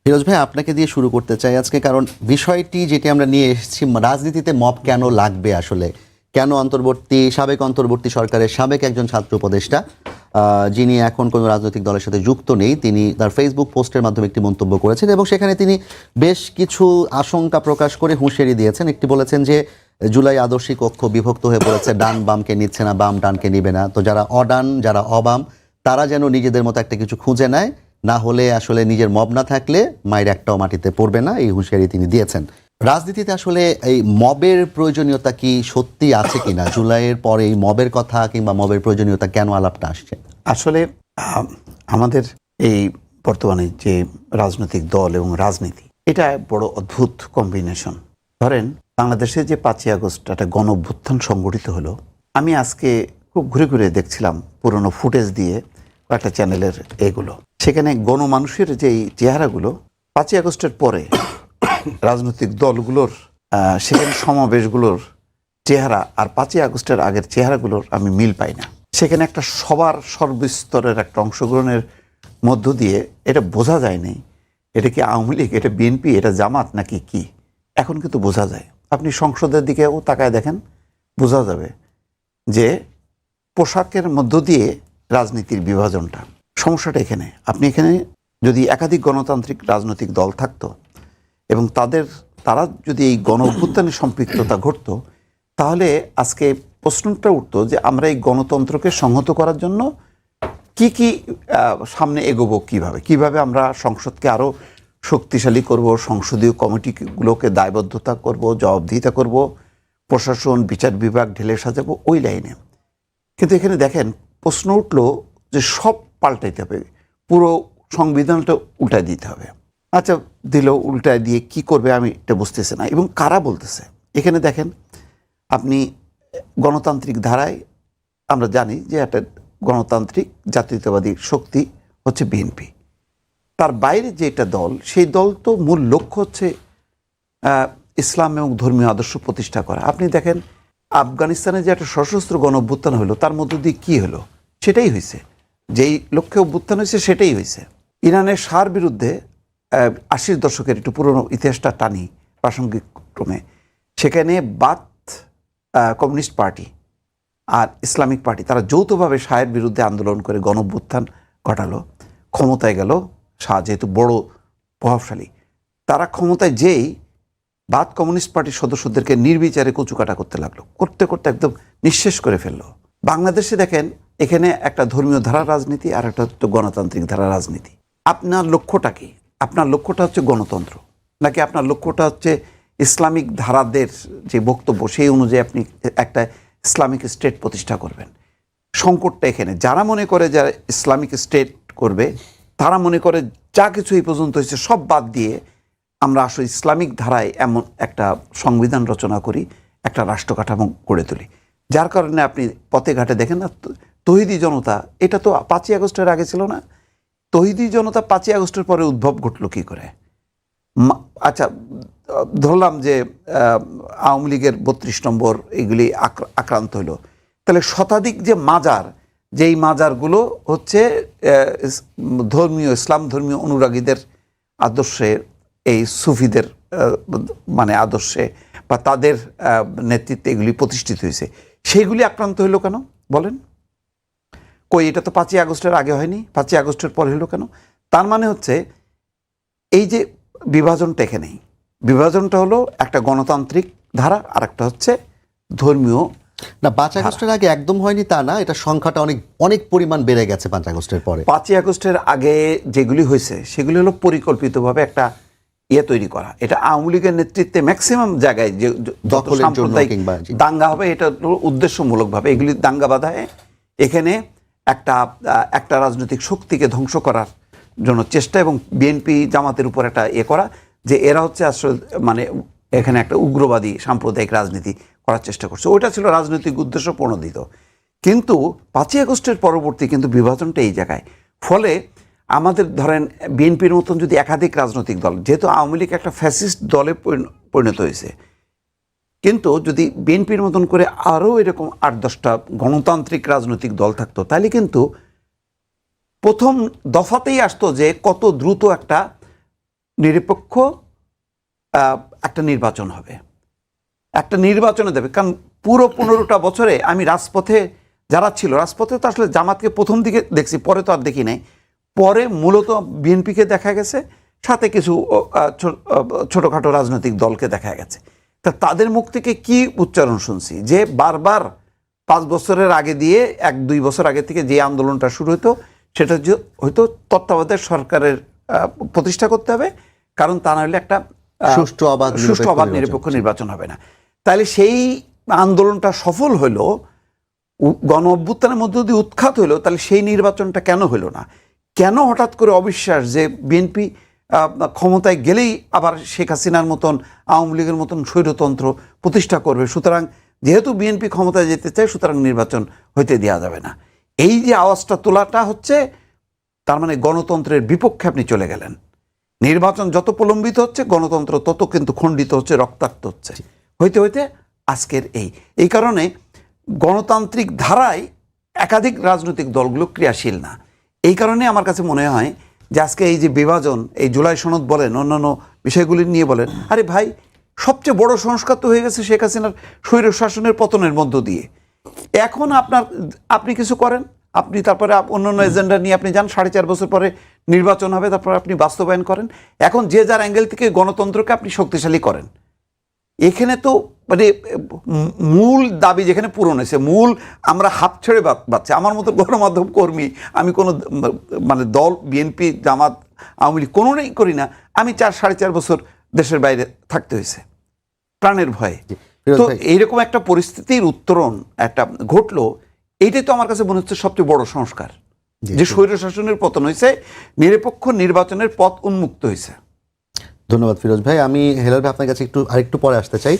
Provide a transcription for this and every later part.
ফিরোজ ভাই, আপনাকে দিয়ে শুরু করতে চাই আজকে, কারণ বিষয়টি যেটি আমরা নিয়ে এসেছি, রাজনীতিতে মব কেন লাগবে আসলে, কেন সাবেক অন্তর্বর্তী সরকারের সাবেক একজন ছাত্র উপদেষ্টা যিনি এখন কোনো রাজনৈতিক দলের সাথে যুক্ত নেই, তিনি তার ফেসবুক পোস্টের মাধ্যমে একটি মন্তব্য করেছেন এবং সেখানে তিনি বেশ কিছু আশঙ্কা প্রকাশ করে হুঁশিয়ারি দিয়েছেন। একটি বলেছেন যে জুলাই আদর্শিক ঐক্য বিভক্ত হয়ে পড়েছে, ডান বামকে নিচ্ছে না, বাম ডানকে নিবে না, তো যারা অডান যারা অবাম তারা যেন নিজেদের মতো একটা কিছু খুঁজে নেয়, না হলে আসলে নিজের মব না থাকলে মায়ের একটাও মাটিতে পড়বে না, এই হুঁশিয়ারি তিনি দিয়েছেন। রাজনীতিতে আসলে এই মবের প্রয়োজনীয়তা কি সত্যি আছে কিনা, জুলাইয়ের পরে এই মবের কথা কিংবা মবের প্রয়োজনীয়তা কেন আলাপটা আসছে? আসলে আমাদের এই বর্তমানে যে রাজনৈতিক দল এবং রাজনীতি, এটা বড় অদ্ভুত কম্বিনেশন। ধরেন বাংলাদেশে যে 5ই আগস্ট একটা গণ অভ্যুত্থান সংগঠিত হলো, আমি আজকে খুব ঘুরে ঘুরে দেখছিলাম পুরনো ফুটেজ দিয়ে একটা চ্যানেলের এগুলো, সেখানে গণমানুষের যেই চেহারাগুলো 5ই আগস্টের পরে রাজনৈতিক দলগুলোর সেখানে সমাবেশগুলোর চেহারা আর 5ই আগস্টের আগের চেহারাগুলোর আমি মিল পাই না। সেখানে একটা সবার সর্বস্তরের একটা অংশগ্রহণের মধ্য দিয়ে এটা বোঝা যায়নি এটা কি আওয়ামী লীগ, এটা বিএনপি, এটা জামাত নাকি কি। এখন কিন্তু বোঝা যায়, আপনি সংসদের দিকেও তাকায় দেখেন, বোঝা যাবে যে পোশাকের মধ্য দিয়ে রাজনীতির বিভাজনটা। সমস্যাটা এখানে, আপনি এখানে যদি একাধিক গণতান্ত্রিক রাজনৈতিক দল থাকতো এবং তারা যদি এই গণ অভ্যুত্থানে সম্পৃক্ততা ঘটতো, তাহলে আজকে প্রশ্নটা উঠতো যে আমরা এই গণতন্ত্রকে সংহত করার জন্য কি সামনে এগোবো, কিভাবে আমরা সংসদকে আরও শক্তিশালী করব, সংসদীয় কমিটিগুলোকে দায়বদ্ধতা করব, জবাবদিহিতা করব, প্রশাসন বিচার বিভাগ ঢেলে সাজাবো ওই লাইনে। কিন্তু এখানে দেখেন প্রশ্ন উঠলো যে সব পাল্টাইতে হবে, পুরো সংবিধানটা উল্টায় দিতে হবে। আচ্ছা দিল, উল্টায় দিয়ে কি করবে আমি এটা বুঝতেছি না, এবং কারা বলতেছে। এখানে দেখেন আপনি গণতান্ত্রিক ধারায় আমরা জানি যে একটা গণতান্ত্রিক জাতীয়তাবাদী শক্তি হচ্ছে বিএনপি, তার বাইরে যে একটা দল, সেই দল তো মূল লক্ষ্য হচ্ছে ইসলাম এবং ধর্মীয় আদর্শ প্রতিষ্ঠা করা। আপনি দেখেন আফগানিস্তানে যে একটা সশস্ত্র গণ অভ্যুত্থান হলো, তার মধ্য দিয়ে কী হলো, সেটাই হয়েছে, যেই লক্ষ্যে অভ্যুত্থান হয়েছে সেটাই হয়েছে। ইরানের শাহর বিরুদ্ধে 80-র দশকের একটু পুরনো ইতিহাসটা টানি প্রাসঙ্গিক ক্রমে, সেখানে বাথ কমিউনিস্ট পার্টি আর ইসলামিক পার্টি তারা যৌথভাবে শাহের বিরুদ্ধে আন্দোলন করে গণ অভ্যুত্থান ঘটালো, ক্ষমতায় গেল শাহ, যেহেতু বড় প্রভাবশালী। তারা ক্ষমতায় যেই বাথ কমিউনিস্ট পার্টির সদস্যদেরকে নির্বিচারে কচুকাটা করতে লাগলো, করতে করতে একদম নিঃশেষ করে ফেললো। বাংলাদেশে দেখেন এখানে একটা ধর্মীয় ধারা রাজনীতি আর একটা হচ্ছে গণতান্ত্রিক ধারা রাজনীতি। আপনার লক্ষ্যটা কি? আপনার লক্ষ্যটা হচ্ছে গণতন্ত্র, নাকি আপনার লক্ষ্যটা হচ্ছে ইসলামিক ধারাদের যে বক্তব্য সেই অনুযায়ী আপনি একটা ইসলামিক স্টেট প্রতিষ্ঠা করবেন? সংকটটা এখানে। যারা মনে করে যারা ইসলামিক স্টেট করবে, তারা মনে করে যা কিছু এই পর্যন্ত হয়েছে সব বাদ দিয়ে আমরা আসলে ইসলামিক ধারায় এমন একটা সংবিধান রচনা করি, একটা রাষ্ট্র কাঠামো গড়ে তুলি। যার কারণে আপনি পথে ঘাটে দেখেন না তৌহিদি জনতা, এটা তো 5ই আগস্টের আগে ছিল না। তৌহিদি জনতা 5ই আগস্টের পরে উদ্ভব ঘটলো কী করে? আচ্ছা ধরলাম যে আওয়ামী লীগের 32 নম্বর এগুলি আক্রান্ত হলো, তাহলে শতাধিক যে মাজার, যেই মাজারগুলো হচ্ছে ইসলাম ধর্মীয় অনুরাগীদের আদর্শে, এই সুফিদের মানে আদর্শে বা তাদের নেতৃত্বে এগুলি প্রতিষ্ঠিত হয়েছে, সেইগুলি আক্রান্ত হইল কেন বলেন? কই এটা তো 5ই আগস্টের আগে হয়নি, 5ই আগস্টের পরে হলো কেন? তার মানে হচ্ছে এই যে বিভাজনটা এখানেই, বিভাজনটা হলো একটা গণতান্ত্রিক ধারা আর একটা হচ্ছে ধর্মীয়। না, 5 আগস্টের আগে একদম হয়নি তা না, এটা সংখ্যাটা অনেক পরিমাণ বেড়ে গেছে 5 আগস্টের পরে। 5ই আগস্টের আগে যেগুলি হয়েছে সেগুলি হলো পরিকল্পিতভাবে একটা তৈরি করা। এটা আওয়ামী লীগের নেতৃত্বে ম্যাক্সিমাম জায়গায় যে দাঙ্গা হবে, এটা উদ্দেশ্যমূলকভাবে এগুলি দাঙ্গা বাধায় এখানে একটা রাজনৈতিক শক্তিকে ধ্বংস করার জন্য চেষ্টা, এবং বিএনপি জামাতের উপর একটা করা যে এরা হচ্ছে আসলে মানে এখানে একটা উগ্রবাদী সাম্প্রদায়িক রাজনীতি করার চেষ্টা করছে। ওইটা ছিল রাজনৈতিক উদ্দেশ্য প্রণোদিত। কিন্তু 5ই আগস্টের পরবর্তী কিন্তু বিভাজনটা এই জায়গায়। ফলে আমাদের ধরেন বিএনপির মতন যদি একাধিক রাজনৈতিক দল, যেহেতু আওয়ামী লীগ একটা ফ্যাসিস্ট দলে পরিণত হয়েছে, কিন্তু যদি বিএনপির মতন করে আরও এরকম 8-10টা গণতান্ত্রিক রাজনৈতিক দল থাকতো, তাহলে কিন্তু প্রথম দফাতেই আসতো যে কত দ্রুত একটা নিরপেক্ষ একটা নির্বাচন হবে, একটা নির্বাচনে দেবে। কারণ পুরো 15টা বছরে আমি রাজপথে যারা ছিল, রাজপথে তো আসলে জামাতকে প্রথম দিকে দেখছি, পরে তো আর দেখি নাই। পরে মূলত বিএনপিকে দেখা গেছে, সাথে কিছু ছোটোখাটো রাজনৈতিক দলকে দেখা গেছে। তা তাদের মুখ থেকে কি উচ্চারণ শুনছি যে বারবার 5 বছরের আগে দিয়ে 1-2 বছর আগে থেকে যে আন্দোলনটা শুরু হতো, সেটা হয়তো তত্ত্বাবধায়ক সরকারের প্রতিষ্ঠা করতে হবে, কারণ তা না হলে একটা সুষ্ঠু অবাধ নিরপেক্ষ নির্বাচন হবে না। তাহলে সেই আন্দোলনটা সফল হলো, গণ অভ্যুত্থানের মধ্য দিয়ে উৎখাত হলো, তাহলে সেই নির্বাচনটা কেন হলো না? কেন হঠাৎ করে অবিশ্বাস যে বিএনপি ক্ষমতায় গেলেই আবার শেখ হাসিনার মতন, আওয়ামী লীগের মতন স্বৈরতন্ত্র প্রতিষ্ঠা করবে, সুতরাং যেহেতু বিএনপি ক্ষমতায় যেতে চায় সুতরাং নির্বাচন হইতে দেওয়া যাবে না। এই যে আওয়াজটা তোলাটা হচ্ছে, তার মানে গণতন্ত্রের বিপক্ষে আপনি চলে গেলেন। নির্বাচন যত প্রলম্বিত হচ্ছে, গণতন্ত্র তত কিন্তু খণ্ডিত হচ্ছে, রক্তাক্ত হচ্ছে, হইতে হইতে আজকের এই কারণে গণতান্ত্রিক ধারায় একাধিক রাজনৈতিক দলগুলো ক্রিয়াশীল না। এই কারণে আমার কাছে মনে হয় যে আজকে এই যে বিভাজন, এই জুলাই সনদ বলেন, অন্যান্য বিষয়গুলি নিয়ে বলেন, আরে ভাই, সবচেয়ে বড় সংস্কার তো হয়ে গেছে শেখ হাসিনার স্বৈর শাসনের পতনের মধ্য দিয়ে। এখন আপনি কিছু করেন, আপনি তারপরে অন্যান্য এজেন্ডা নিয়ে আপনি যান, 4.5 বছর পরে নির্বাচন হবে, তারপর আপনি বাস্তবায়ন করেন। এখন যে যার অ্যাঙ্গেল থেকে গণতন্ত্রকে আপনি শক্তিশালী করেন। এখানে তো মানে মূল দাবি যেখানে পূরণ হয়েছে, মূল আমরা হাত ছেড়ে বাচ্চা। আমার মতো গণমাধ্যম কর্মী, আমি কোনো মানে দল, বিএনপি, জামাত, আওয়ামী লীগ কোনোটাই করি না, আমি 4-4.5 বছর দেশের বাইরে থাকতে হয়েছে প্রাণের ভয়ে। তো এইরকম একটা পরিস্থিতির উত্তরণ একটা ঘটলো, এইটাই তো আমার কাছে মনে হচ্ছে সবচেয়ে বড় সংস্কার, যে স্বৈর শাসনের পতন হয়েছে, নিরপেক্ষ নির্বাচনের পথ উন্মুক্ত হয়েছে। ধন্যবাদ ফিরোজ ভাই। আমি হেলাল ভাই আপনার কাছে আরেকটু পরে আসতে চাই।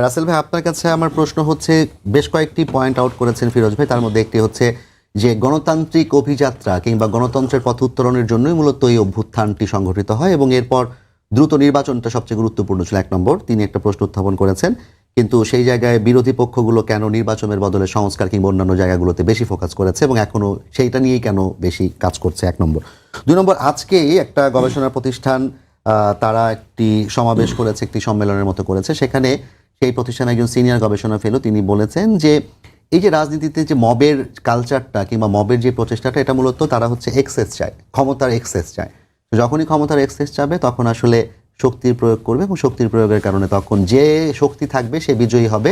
রাসেল ভাই, আপনার কাছে আমার প্রশ্ন হচ্ছে, বেশ কয়েকটি পয়েন্ট আউট করেছেন ফিরোজ ভাই, তার মধ্যে একটি হচ্ছে যে গণতান্ত্রিক অভিযাত্রা কিংবা গণতন্ত্রের পথ উত্তরণের জন্যই মূলত এই অভ্যুত্থানটি সংঘটিত হয় এবং এরপর দ্রুত নির্বাচনটা সবচেয়ে গুরুত্বপূর্ণ ছিল 1 নম্বর। তিনি একটা প্রশ্ন উত্থাপন করেছেন, কিন্তু সেই জায়গায় বিরোধী পক্ষগুলো কেন নির্বাচনের বদলে সংস্কার কিংবা অন্যান্য জায়গাগুলোতে বেশি ফোকাস করেছে এবং এখনও সেইটা নিয়েই কেন বেশি কাজ করছে, 1 নম্বর। 2 নম্বর, আজকেই একটা গবেষণা প্রতিষ্ঠান তারা একটি সমাবেশ করেছে, একটি সম্মেলনের মতো করেছে। সেখানে সেই প্রতিষ্ঠানের একজন সিনিয়র গবেষণা ফেলো তিনি বলেছেন যে এই যে রাজনীতিতে যে মবের কালচারটা কিংবা মবের যে প্রচেষ্টাটা, এটা মূলত তারা হচ্ছে এক্সেস চায়, ক্ষমতার এক্সেস চায়। যখনই ক্ষমতার এক্সেস চাবে তখন আসলে শক্তির প্রয়োগ করবে এবং শক্তির প্রয়োগের কারণে তখন যে শক্তি থাকবে সে বিজয়ী হবে।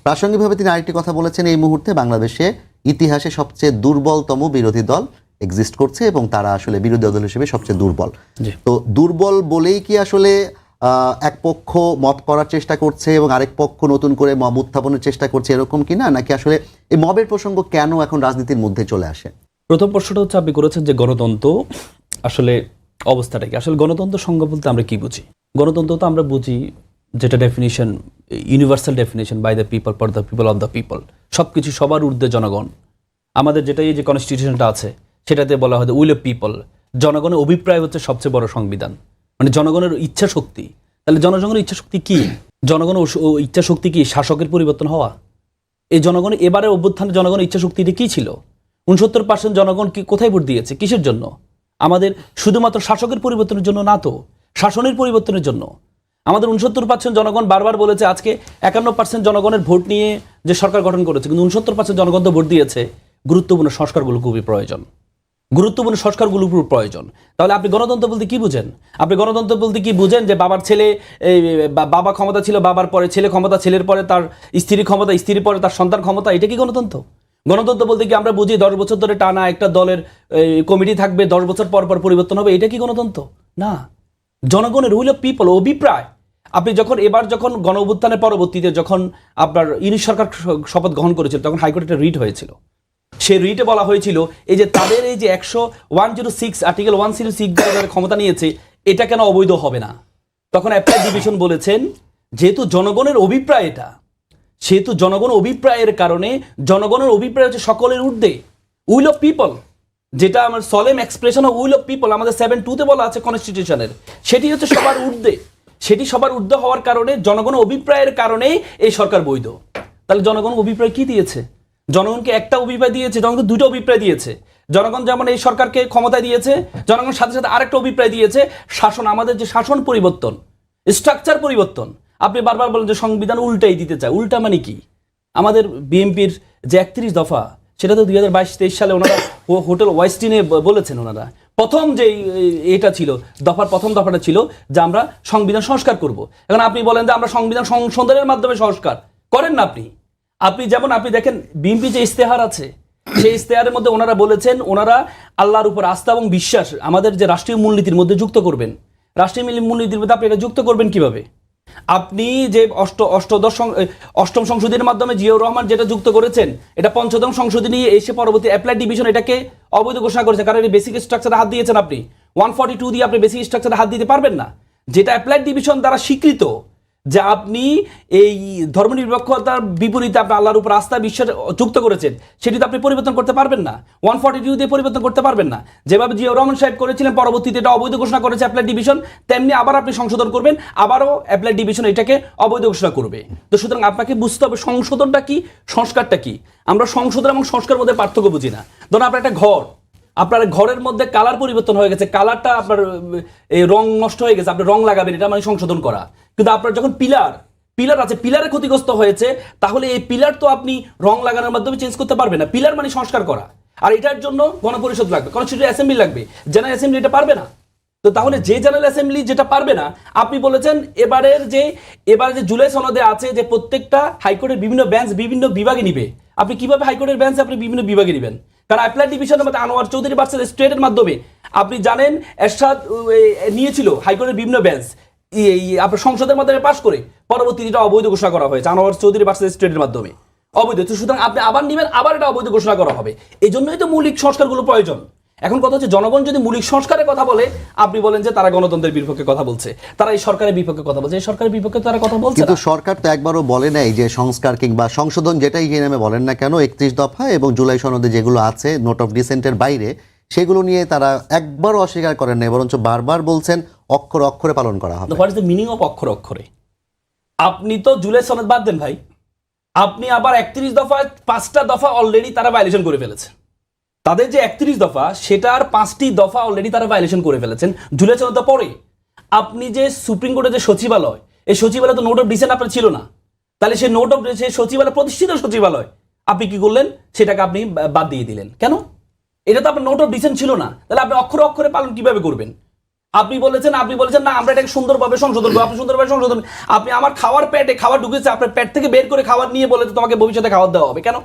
প্রাসঙ্গিকভাবে তিনি আরেকটি কথা বলেছেন, এই মুহূর্তে বাংলাদেশে ইতিহাসে সবচেয়ে দুর্বলতম বিরোধী দল এক্সিস্ট করছে এবং তারা আসলে বিরোধী দল হিসেবে সবচেয়ে দুর্বল। তো দুর্বল বলেই কি আসলে এক পক্ষ মব করার চেষ্টা করছে এবং আরেক পক্ষ নতুন করে মব উত্থাপনের চেষ্টা করছে, এরকম কি না? নাকি আসলে এই মবের প্রসঙ্গ কেন এখন রাজনীতির মধ্যে চলে আসে? প্রথম প্রশ্নটা হচ্ছে, আপনি করেছেন যে গণতন্ত্র আসলে অবস্থাটা কি। আসলে গণতন্ত্র সংজ্ঞা বলতে আমরা কি বুঝি? গণতন্ত্র তো আমরা বুঝি যেটা definition, universal definition, by the people, for the people, of the people. সব কিছু সবার ঊর্ধ্বে জনগণ। আমাদের যেটা এই যে কনস্টিটিউশনটা আছে সেটাতে বলা হয় উইল অফ পিপল। জনগণের অভিপ্রায় হচ্ছে সবচেয়ে বড় সংবিধান, মানে জনগণের ইচ্ছা শক্তি। তাহলে জনগণের ইচ্ছা শক্তি কি? জনগণের ইচ্ছা শক্তি কি? শাসকের পরিবর্তন হওয়া। এই জনগণ এবারে অভ্যুত্থানে জনগণের ইচ্ছা শক্তিটি কি ছিল? 69% জনগণ কি কোথায় ভোট দিয়েছে? কিসের জন্য? আমাদের শুধুমাত্র শাসকের পরিবর্তনের জন্য না তো, শাসনের পরিবর্তনের জন্য। আমাদের 69% জনগণ বারবার বলেছে, আজকে 51% জনগণের ভোট নিয়ে যে সরকার গঠন করেছে, কিন্তু 69% জনগণ তো ভোট দিয়েছে গুরুত্বপূর্ণ সংস্কারগুলো খুবই প্রয়োজন, গুরুত্বপূর্ণ সংস্কারগুলো খুব প্রয়োজন। তাহলে আপনি গণতন্ত্র বলতে কি বুঝেন? আপনি গণতন্ত্র বলতে কি বুঝেন যে বাবার ছেলে, বাবা ক্ষমতা ছিল, বাবার পরে ছেলে ক্ষমতা, ছেলের পরে তার স্ত্রী ক্ষমতা, স্ত্রীর পরে তার সন্তান ক্ষমতা, এটা কি গণতন্ত্র? গণতন্ত্র বলতে কি আমরা বুঝি 10 বছর ধরে টানা একটা দলের কমিটি থাকবে, 10 বছর পর পর পরিবর্তন হবে, এটা কি গণতন্ত্র? না। জনগণের উইল অফ পিপল, অভিপ্রায়। আপনি যখন গণ অভ্যুত্থানের পরবর্তীতে যখন আপনার ইউনিট সরকার শপথ গ্রহণ করেছিল, তখন হাইকোর্টে একটা রিট হয়েছিল। সেই রিটে বলা হয়েছিল এই যে তাদের এই যে 106 আর্টিকেল 106 দ্বারা ক্ষমতা নিয়েছে, এটা কেন অবৈধ হবে না? তখন অ্যাপ্লাই ডিভিশন বলেছেন, যেহেতু জনগণের অভিপ্রায় এটা, সেহেতু জনগণ অভিপ্রায়ের কারণে, জনগণের অভিপ্রায় হচ্ছে সকলের ঊর্ধ্বে, উইল অফ পিপল, যেটা আমার solemn expression of will of people আমাদের 7(2)তে বলা আছে কনস্টিটিউশনের, সেটি হচ্ছে সবার ঊর্ধ্বে। সেটি সবার ঊর্ধ্বে হওয়ার কারণে, জনগণের অভিপ্রায়ের কারণেই এই সরকার বৈধ। তাহলে জনগণ অভিপ্রায় কি দিয়েছে? জনগণকে একটা অভিপ্রায় দিয়েছে, জনগণ 2টা অভিপ্রায় দিয়েছে। জনগণ যেমন এই সরকারকে ক্ষমতায় দিয়েছে, জনগণ সাথে সাথে আরেকটা অভিপ্রায় দিয়েছে, শাসন, আমাদের যে শাসন পরিবর্তন, স্ট্রাকচার পরিবর্তন। আপনি বারবার বলেন যে সংবিধান উল্টাই দিতে চায়। উল্টা মানে কি? আমাদের বিএনপির যে 31 দফা, সেটা তো 2022-23 সালে ওনারা হোটেল ওয়েস্টিনে বলেছেন। ওনারা প্রথম যে এটা ছিল প্রথম দফাটা ছিল যে আমরা সংবিধান সংস্কার করব। এখন আপনি বলেন যে আমরা সংবিধান সংশোধনের মাধ্যমে সংস্কার করেন না। আপনি যেমন আপনি দেখেন বিএনপি যে ইস্তেহার আছে, সেই ইস্তেহারের মধ্যে ওনারা বলেছেন ওনারা আল্লাহর উপর আস্থা এবং বিশ্বাস আমাদের যে রাষ্ট্রীয় মূলনীতির মধ্যে যুক্ত করবেন। রাষ্ট্রীয় মূলনীতির মধ্যে আপনি এটা যুক্ত করবেন কিভাবে? আপনি যে অষ্টম সংশোধনীর মাধ্যমে জিয়াউর রহমান যেটা যুক্ত করেছেন, এটা পঞ্চদশ সংশোধনী এসে পরবর্তী অ্যাপ্লাইড ডিভিশন এটাকে অবৈধ ঘোষণা করেছে, কারণ এই বেসিক স্ট্রাকচারে হাত দিয়েছেন আপনি। 142 দিয়ে আপনি বেসিক স্ট্রাকচারে হাত দিতে পারবেন না, যেটা অ্যাপ্লাইড ডিভিশন দ্বারা স্বীকৃত যে আপনি এই ধর্মনিরপেক্ষতার বিপরীতে আপনি আল্লাহর উপর আস্থা বিশ্বাস যুক্ত করেছেন, সেটি তো আপনি পরিবর্তন করতে পারবেন না। 142 দিয়ে পরিবর্তন করতে পারবেন না। যেভাবে জিয়াউর রহমান সাহেব করেছিলেন, পরবর্তীতে এটা অবৈধ ঘোষণা করেছে অ্যাপ্লাইড ডিভিশন, তেমনি আবার আপনি সংশোধন করবেন, আবারও অ্যাপ্লাইড ডিভিশন এটাকে অবৈধ ঘোষণা করবে। তো সুতরাং আপনাকে বুঝতে হবে সংশোধনটা কি, সংস্কারটা কি। আমরা সংশোধন এবং সংস্কার মধ্যে পার্থক্য বুঝি না। ধরুন আপনার একটা ঘর, আপনার ঘরের মধ্যে কালার পরিবর্তন হয়ে গেছে, কালারটা আপনার এই রং নষ্ট হয়ে গেছে, আপনি রং লাগাবেন, এটা মানে সংশোধন করা। কিন্তু আপনার যখন পিলার আছে, পিলারে ক্ষতিগ্রস্ত হয়েছে, তাহলে এই পিলার তো আপনি রং লাগানোর মাধ্যমে চেঞ্জ করতে পারবেন না। পিলার মানে সংস্কার করা, আর এটার জন্য গণপরিষদ লাগবে, কনস্টিটিউয়েন্ট অ্যাসেম্বলি লাগবে। জেনারেল অ্যাসেম্বলি এটা পারবে না। তো তাহলে যে জেনারেল অ্যাসেম্বলি যেটা পারবে না, আপনি বলেছেন এবারে যে জুলাই সনদে আছে যে প্রত্যেকটা হাইকোর্টের বিভিন্ন বেঞ্চ বিভিন্ন বিভাগে নিবে। আপনি কিভাবে হাইকোর্টের বেঞ্চ আপনি বিভিন্ন বিভাগে নেবেন? কারণ অ্যাপ্লাইড ডিভিশনের মধ্যে আনোয়ার চৌধুরী ভার্সেস স্টেটের মাধ্যমে আপনি জানেন এরশাদ নিয়েছিল হাইকোর্টের বিভিন্ন বেঞ্চ, আপনার সংসদের মাধ্যমে পাশ করে পরবর্তীতে এটা অবৈধ ঘোষণা করা হয়েছে আনোয়ার চৌধুরী ভার্সেস স্টেটের মাধ্যমে অবৈধ। সুতরাং আপনি আবার নেবেন, আবার এটা অবৈধ ঘোষণা করা হবে। এই জন্যই তো মৌলিক সংস্কারগুলো প্রয়োজন। এখন কথা হচ্ছে জনগণ যদি মৌলিক সংস্কারের কথা বলে, আপনি বলেন যে তারা গণতন্ত্রের বিপক্ষে কথা বলছে, তারা এই সরকারের বিপক্ষে কথা বলছে। এই সরকারের বিপক্ষে তারা কথা বলছে, কিন্তু সরকার তো একবারও বলে নাই যে সংস্কার কিংবা সংশোধন যেটাই যে নামে বলেন না কেন, 31 দফা এবং জুলাই সনদে যেগুলো আছে নোট অফ ডিসেন্টের বাইরে, সেগুলো নিয়ে তারা একবারও অস্বীকার করেন নাই, বরঞ্চ বারবার বলছেন অক্ষরে অক্ষরে পালন করা হবে। What is the meaning of অক্ষরে অক্ষরে? আপনি তো জুলাই সনদ বাদ দেন ভাই, আপনি আবার 31 দফা 5টা দফা অলরেডি তারা ভায়োলেশন করে ফেলেছে। তাদের যে 31 দফা সেটার 5টি দফা অলরেডি তারা ভায়োলেশন করে ফেলেছেন জুলাই সনদ পরে। আপনি যে সুপ্রিম কোর্টের যে সচিবালয়, এই সচিবালয় তো নোট অফ ডিসেন্ট আপনার ছিল না, তাহলে সেই নোট অফ সেই সচিবালয় প্রতিষ্ঠিত সচিবালয় আপনি কি করলেন? সেটাকে আপনি বাদ দিয়ে দিলেন কেন? এটা তো আপনার নোট অফ ডিসেন্ট ছিল না, তাহলে আপনি অক্ষরে অক্ষরে পালন কিভাবে করবেন? আপনি বলেছেন না আমরা এটাকে সুন্দরভাবে সংশোধন করবো। আপনি সুন্দরভাবে সংশোধন, আপনি আমার খাওয়ার পেটে খাবার ঢুকেছে, আপনার পেট থেকে বের করে খাবার নিয়ে বলে তো তোমাকে ভবিষ্যতে খাবার দেওয়া হবে কেন?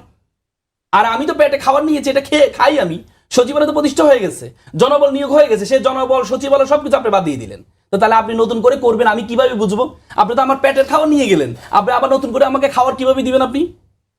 আর আমি তো পেটে খাবার নিয়েছি, এটা খাই আমি। সচিবালয় তো প্রতিষ্ঠা হয়ে গেছে, জনবল নিয়োগ হয়ে গেছে, সেই জনবল সচিবালয় সবকিছু আপনি বাদ দিয়ে দিলেন। তো তাহলে আপনি নতুন করে করবেন আমি কিভাবে বুঝবো? আপনি তো আমার পেটের খাবার নিয়ে গেলেন, আপনি আবার নতুন করে আমাকে খাবার কিভাবে দিবেন?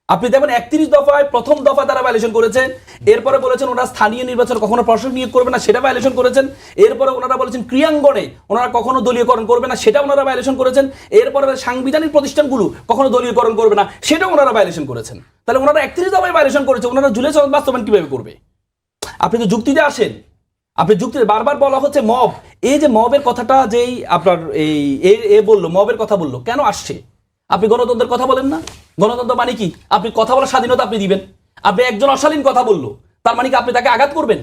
আপনি দেখবেন 31 দফায় প্রথম দফা তারা ভায়োলেশন করেছেন। এরপরে বলেছেন ওনারা স্থানীয় নির্বাচন কখনো প্রশাসক নিয়োগ করবে না, সেটা ভায়োলেশন করেছেন। এরপরে ওনারা বলেছেন ক্রিয়াঙ্গনে ওনারা কখনো দলীয়করণ করবে না, সেটা ওনারা ভায়োলেশন করেছেন। এরপরে সাংবিধানিক প্রতিষ্ঠানগুলো কখনো দলীয়করণ করবে না, সেটা ওনারা ভায়োলেশন করেছেন। তাহলে ওনারা 31 দফায় ভায়োলেশন করেছে, ওনারা জুলাই সনদ বাস্তবায়ন কিভাবে করবে? আপনি তো যুক্তিতে আসেন, আপনি যুক্তিতে বারবার বলা হচ্ছে মব, এই যে মবের কথাটা যেই আপনার এই বললো, মবের কথা বললো, কেন আসছে? আপনি গণতন্ত্রের কথা বলেন না? গণতন্ত্র মানে কি? আপনি কথা বলার স্বাধীনতা আপনি দিবেন। আপনি একজন অশালীন কথা বললো, তার মানে কি আপনি তাকে আঘাত করবেন?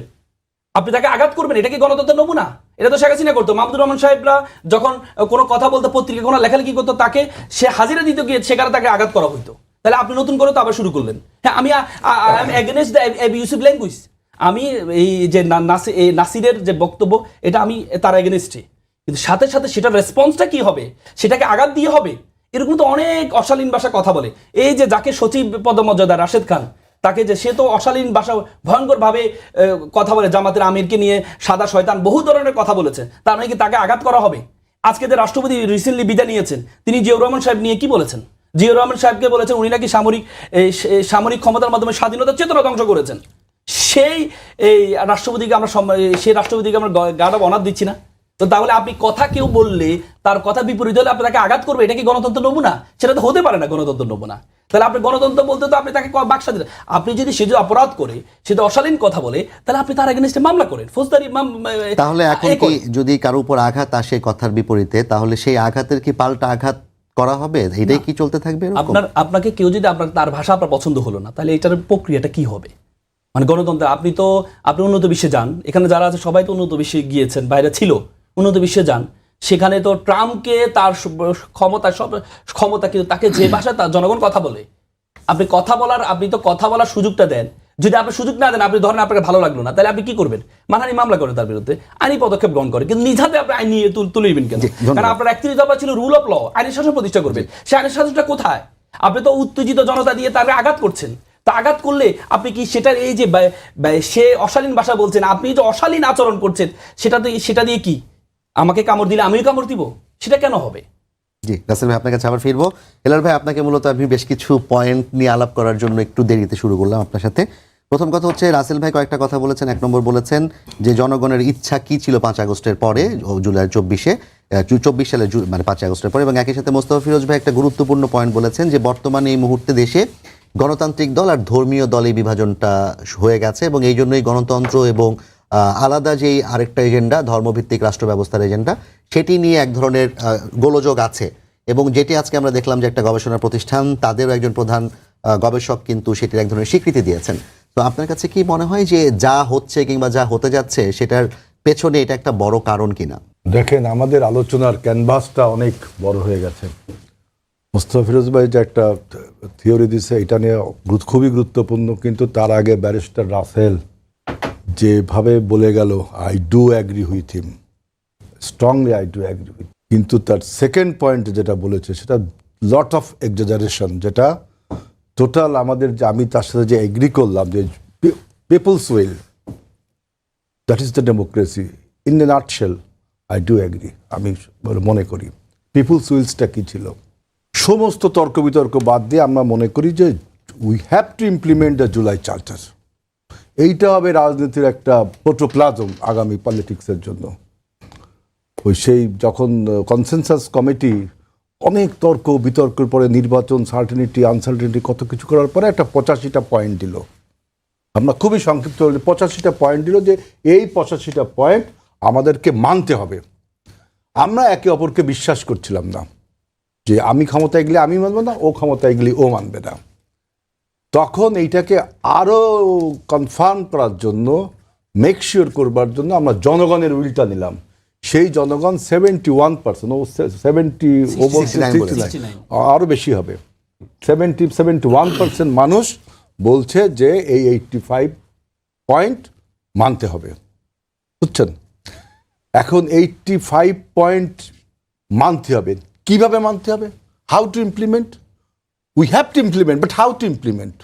আপনি তাকে আঘাত করবেন, এটা কি গণতন্ত্রের নমুনা? এটা তো শেখ হাসিনা করতো। মাহমুদুর রহমান সাহেবরা যখন কোনো কথা বলতো, পত্রিকা কোনো লেখালেখি করতো, তাকে সে হাজিরা দিতে গিয়ে সেখানে তাকে আঘাত করা হইতো। তাহলে আপনি নতুন করে তো আবার শুরু করলেন। হ্যাঁ, আমি এগেইনস্ট দ্য অ্যাবিউসিভ ল্যাঙ্গুয়েজ। আমি এই যে নাসিরের যে বক্তব্য, এটা আমি তার এগেইনস্টে, কিন্তু সাথে সাথে সেটার রেসপন্সটা কি হবে? সেটাকে আঘাত দিয়ে হবে? এরকম তো অনেক অশালীন ভাষা কথা বলে। এই যে যাকে সচিব পদমর্যাদা রাশেদ খান, তাকে যে সে তো অশালীন ভাষা ভয়ঙ্করভাবে কথা বলে, জামাতের আমিরকে নিয়ে সাদা শয়তান বহু ধরনের কথা বলেছে, তার মানে কি তাকে আঘাত করা হবে? আজকে যে রাষ্ট্রপতি রিসেন্টলি বিদায় নিয়েছেন, তিনি জিয়াউর রহমান সাহেব নিয়ে কি বলেছেন? জিয়াউর রহমান সাহেবকে বলেছেন উনি নাকি সামরিক ক্ষমতার মাধ্যমে স্বাধীনতার চেতনা ধ্বংস করেছেন। সেই রাষ্ট্রপতিকে আমরা গার্ড অফ অনার দিচ্ছি না? তো তাহলে আপনি কথা কেউ বললে তার কথা বিপরীত হলে আপনি তাকে আঘাত করবে, এটা কি গণতন্ত্র নমুনা? সেটা তো হতে পারে না গণতন্ত্র নমুনা। তাহলে আপনি গণতন্ত্র বলতে তো আপনি তাকে বাকস্বাধীন, আপনি যদি সে যদি অপরাধ করে, সে যদি অশালীন কথা বলে, তাহলে আপনি তার এগেইনস্টে মামলা করেন, ফৌজদারি। তাহলে এখন কি যদি কারো উপর আঘাত আসে কথার বিপরীতে, তাহলে সেই আঘাতের কি পাল্টা আঘাত করা হবে? এটাই কি চলতে থাকবে? আপনাকে কেউ যদি তার ভাষা আপনার পছন্দ হলো না, তাহলে এটার প্রক্রিয়াটা কি হবে? মানে গণতন্ত্র আপনি উন্নত বিশ্বে যান, এখানে যারা আছে সবাই তো উন্নত বিশ্বে গিয়েছেন, বাইরে ছিল, উন্নত বিশ্বে যান, সেখানে তো ট্রাম্পকে তার ক্ষমতা কিন্তু তাকে যে ভাষায় তার জনগণ কথা বলে, আপনি তো কথা বলার সুযোগটা দেন। যদি আপনি সুযোগ না দেন, আপনি ধরেন আপনাকে ভালো লাগলো না, তাহলে আপনি কি করবেন? মানহানি মামলা করেন তার বিরুদ্ধে, আইনি পদক্ষেপ গ্রহণ করে, কিন্তু নিজ হাতে আপনি আইন নিয়ে তুলে নেবেন কেন? কারণ আপনার 31 দফা ছিল রুল অফ ল, আইনের শাসন প্রতিষ্ঠা করবেন। সেই আইনের শাসনটা কোথায়? আপনি তো উত্তেজিত জনতা দিয়ে তাকে আঘাত করছেন। তা আঘাত করলে আপনি কি সেটার এই যে সে অশালীন ভাষা বলছেন, আপনি যে অশালীন আচরণ করছেন, সেটা দিয়ে কি আমাকে কামড় দিলে আমিও কামড় দিব? সেটা কেন হবে? জি রাসেল ভাই, আপনার কাছে আবার ফিরবো। হেলাল ভাই, আপনাকে মূলত আমি বেশ কিছু পয়েন্ট নিয়ে আলাপ করার জন্য একটু দেরিতে শুরু করলাম আপনার সাথে। প্রথম কথা হচ্ছে, রাসেল ভাই কয়েকটা কথা বলেছেন। 1 নম্বর বলেছেন যে জনগণের ইচ্ছা কি ছিল 5 আগস্টের পরে, জুলাই 24 সালে মানে 5 আগস্টের পরে, এবং একই সাথে মোস্তফা ফিরোজ ভাই একটা গুরুত্বপূর্ণ পয়েন্ট বলেছেন যে বর্তমানে এই মুহূর্তে দেশে গণতান্ত্রিক দল আর ধর্মীয় দলে বিভাজনটা হয়ে গেছে, এবং এই জন্যই গণতন্ত্র এবং আলাদা যেই আরেকটা এজেন্ডা, ধর্মভিত্তিক রাষ্ট্র ব্যবস্থার এজেন্ডা, সেটি নিয়ে এক ধরনের গোলযোগ আছে। এবং যেটি আজকে আমরা দেখলাম যে একটা গবেষণা প্রতিষ্ঠান, তাদেরও একজন প্রধান গবেষক কিন্তু সেটির এক ধরনের স্বীকৃতি দিয়েছেন। তো আপনার কাছে কি মনে হয় যে যা হচ্ছে কিংবা যা হতে যাচ্ছে সেটার পেছনে এটা একটা বড় কারণ কিনা? দেখেন, আমাদের আলোচনার ক্যানভাসটা অনেক বড় হয়ে গেছে। মোস্তফা ফিরোজ ভাই যে একটা থিওরি দিচ্ছে, এটা নিয়ে খুবই গুরুত্বপূর্ণ, কিন্তু তার আগে ব্যারিস্টার রাসেল যেভাবে বলে গেল, I do agree with him, strongly I do agree with, কিন্তু তার সেকেন্ড পয়েন্ট যেটা বলেছে সেটা লট অফ এক্সাজারেশন, যেটা টোটাল আমাদের যে আমি তার সাথে যে এগ্রি করলাম যে people's will, that is the democracy in the nutshell, I do agree. আমি মনে করি পিপলস উইলসটা কী ছিল, সমস্ত তর্ক বিতর্ক বাদ দিয়ে আমরা মনে করি যে we have to implement the July charter. এইটা হবে রাজনীতির একটা প্রোটোপ্লাজম আগামী পলিটিক্সের জন্য। সেই যখন কনসেনসাস কমিটি অনেক তর্ক বিতর্কের পরে নির্বাচন, সার্টেনিটি আনসার্টেনিটি কত কিছু করার পরে একটা 85টা পয়েন্ট দিল, আমরা খুবই সংক্ষিপ্ত 85টা পয়েন্ট দিল যে এই 85টা পয়েন্ট আমাদেরকে মানতে হবে। আমরা একে অপরকে বিশ্বাস করছিলাম না যে আমি ক্ষমতায় গেলে আমি মানব না, ও ক্ষমতায় গেলে ও মানবে না। তখন এইটাকে আরও কনফার্ম করার জন্য, মেকশিওর করবার জন্য আমরা জনগণের উইলটা নিলাম। সেই জনগণ 71%, ও 70 আরও বেশি হবে, 71% মানুষ বলছে যে এই 85 পয়েন্ট মানতে হবে, বুঝছেন? এখন 85 পয়েন্ট মানতে হবে, কিভাবে মানতে হবে? How to implement? We have to implement, but how to implement?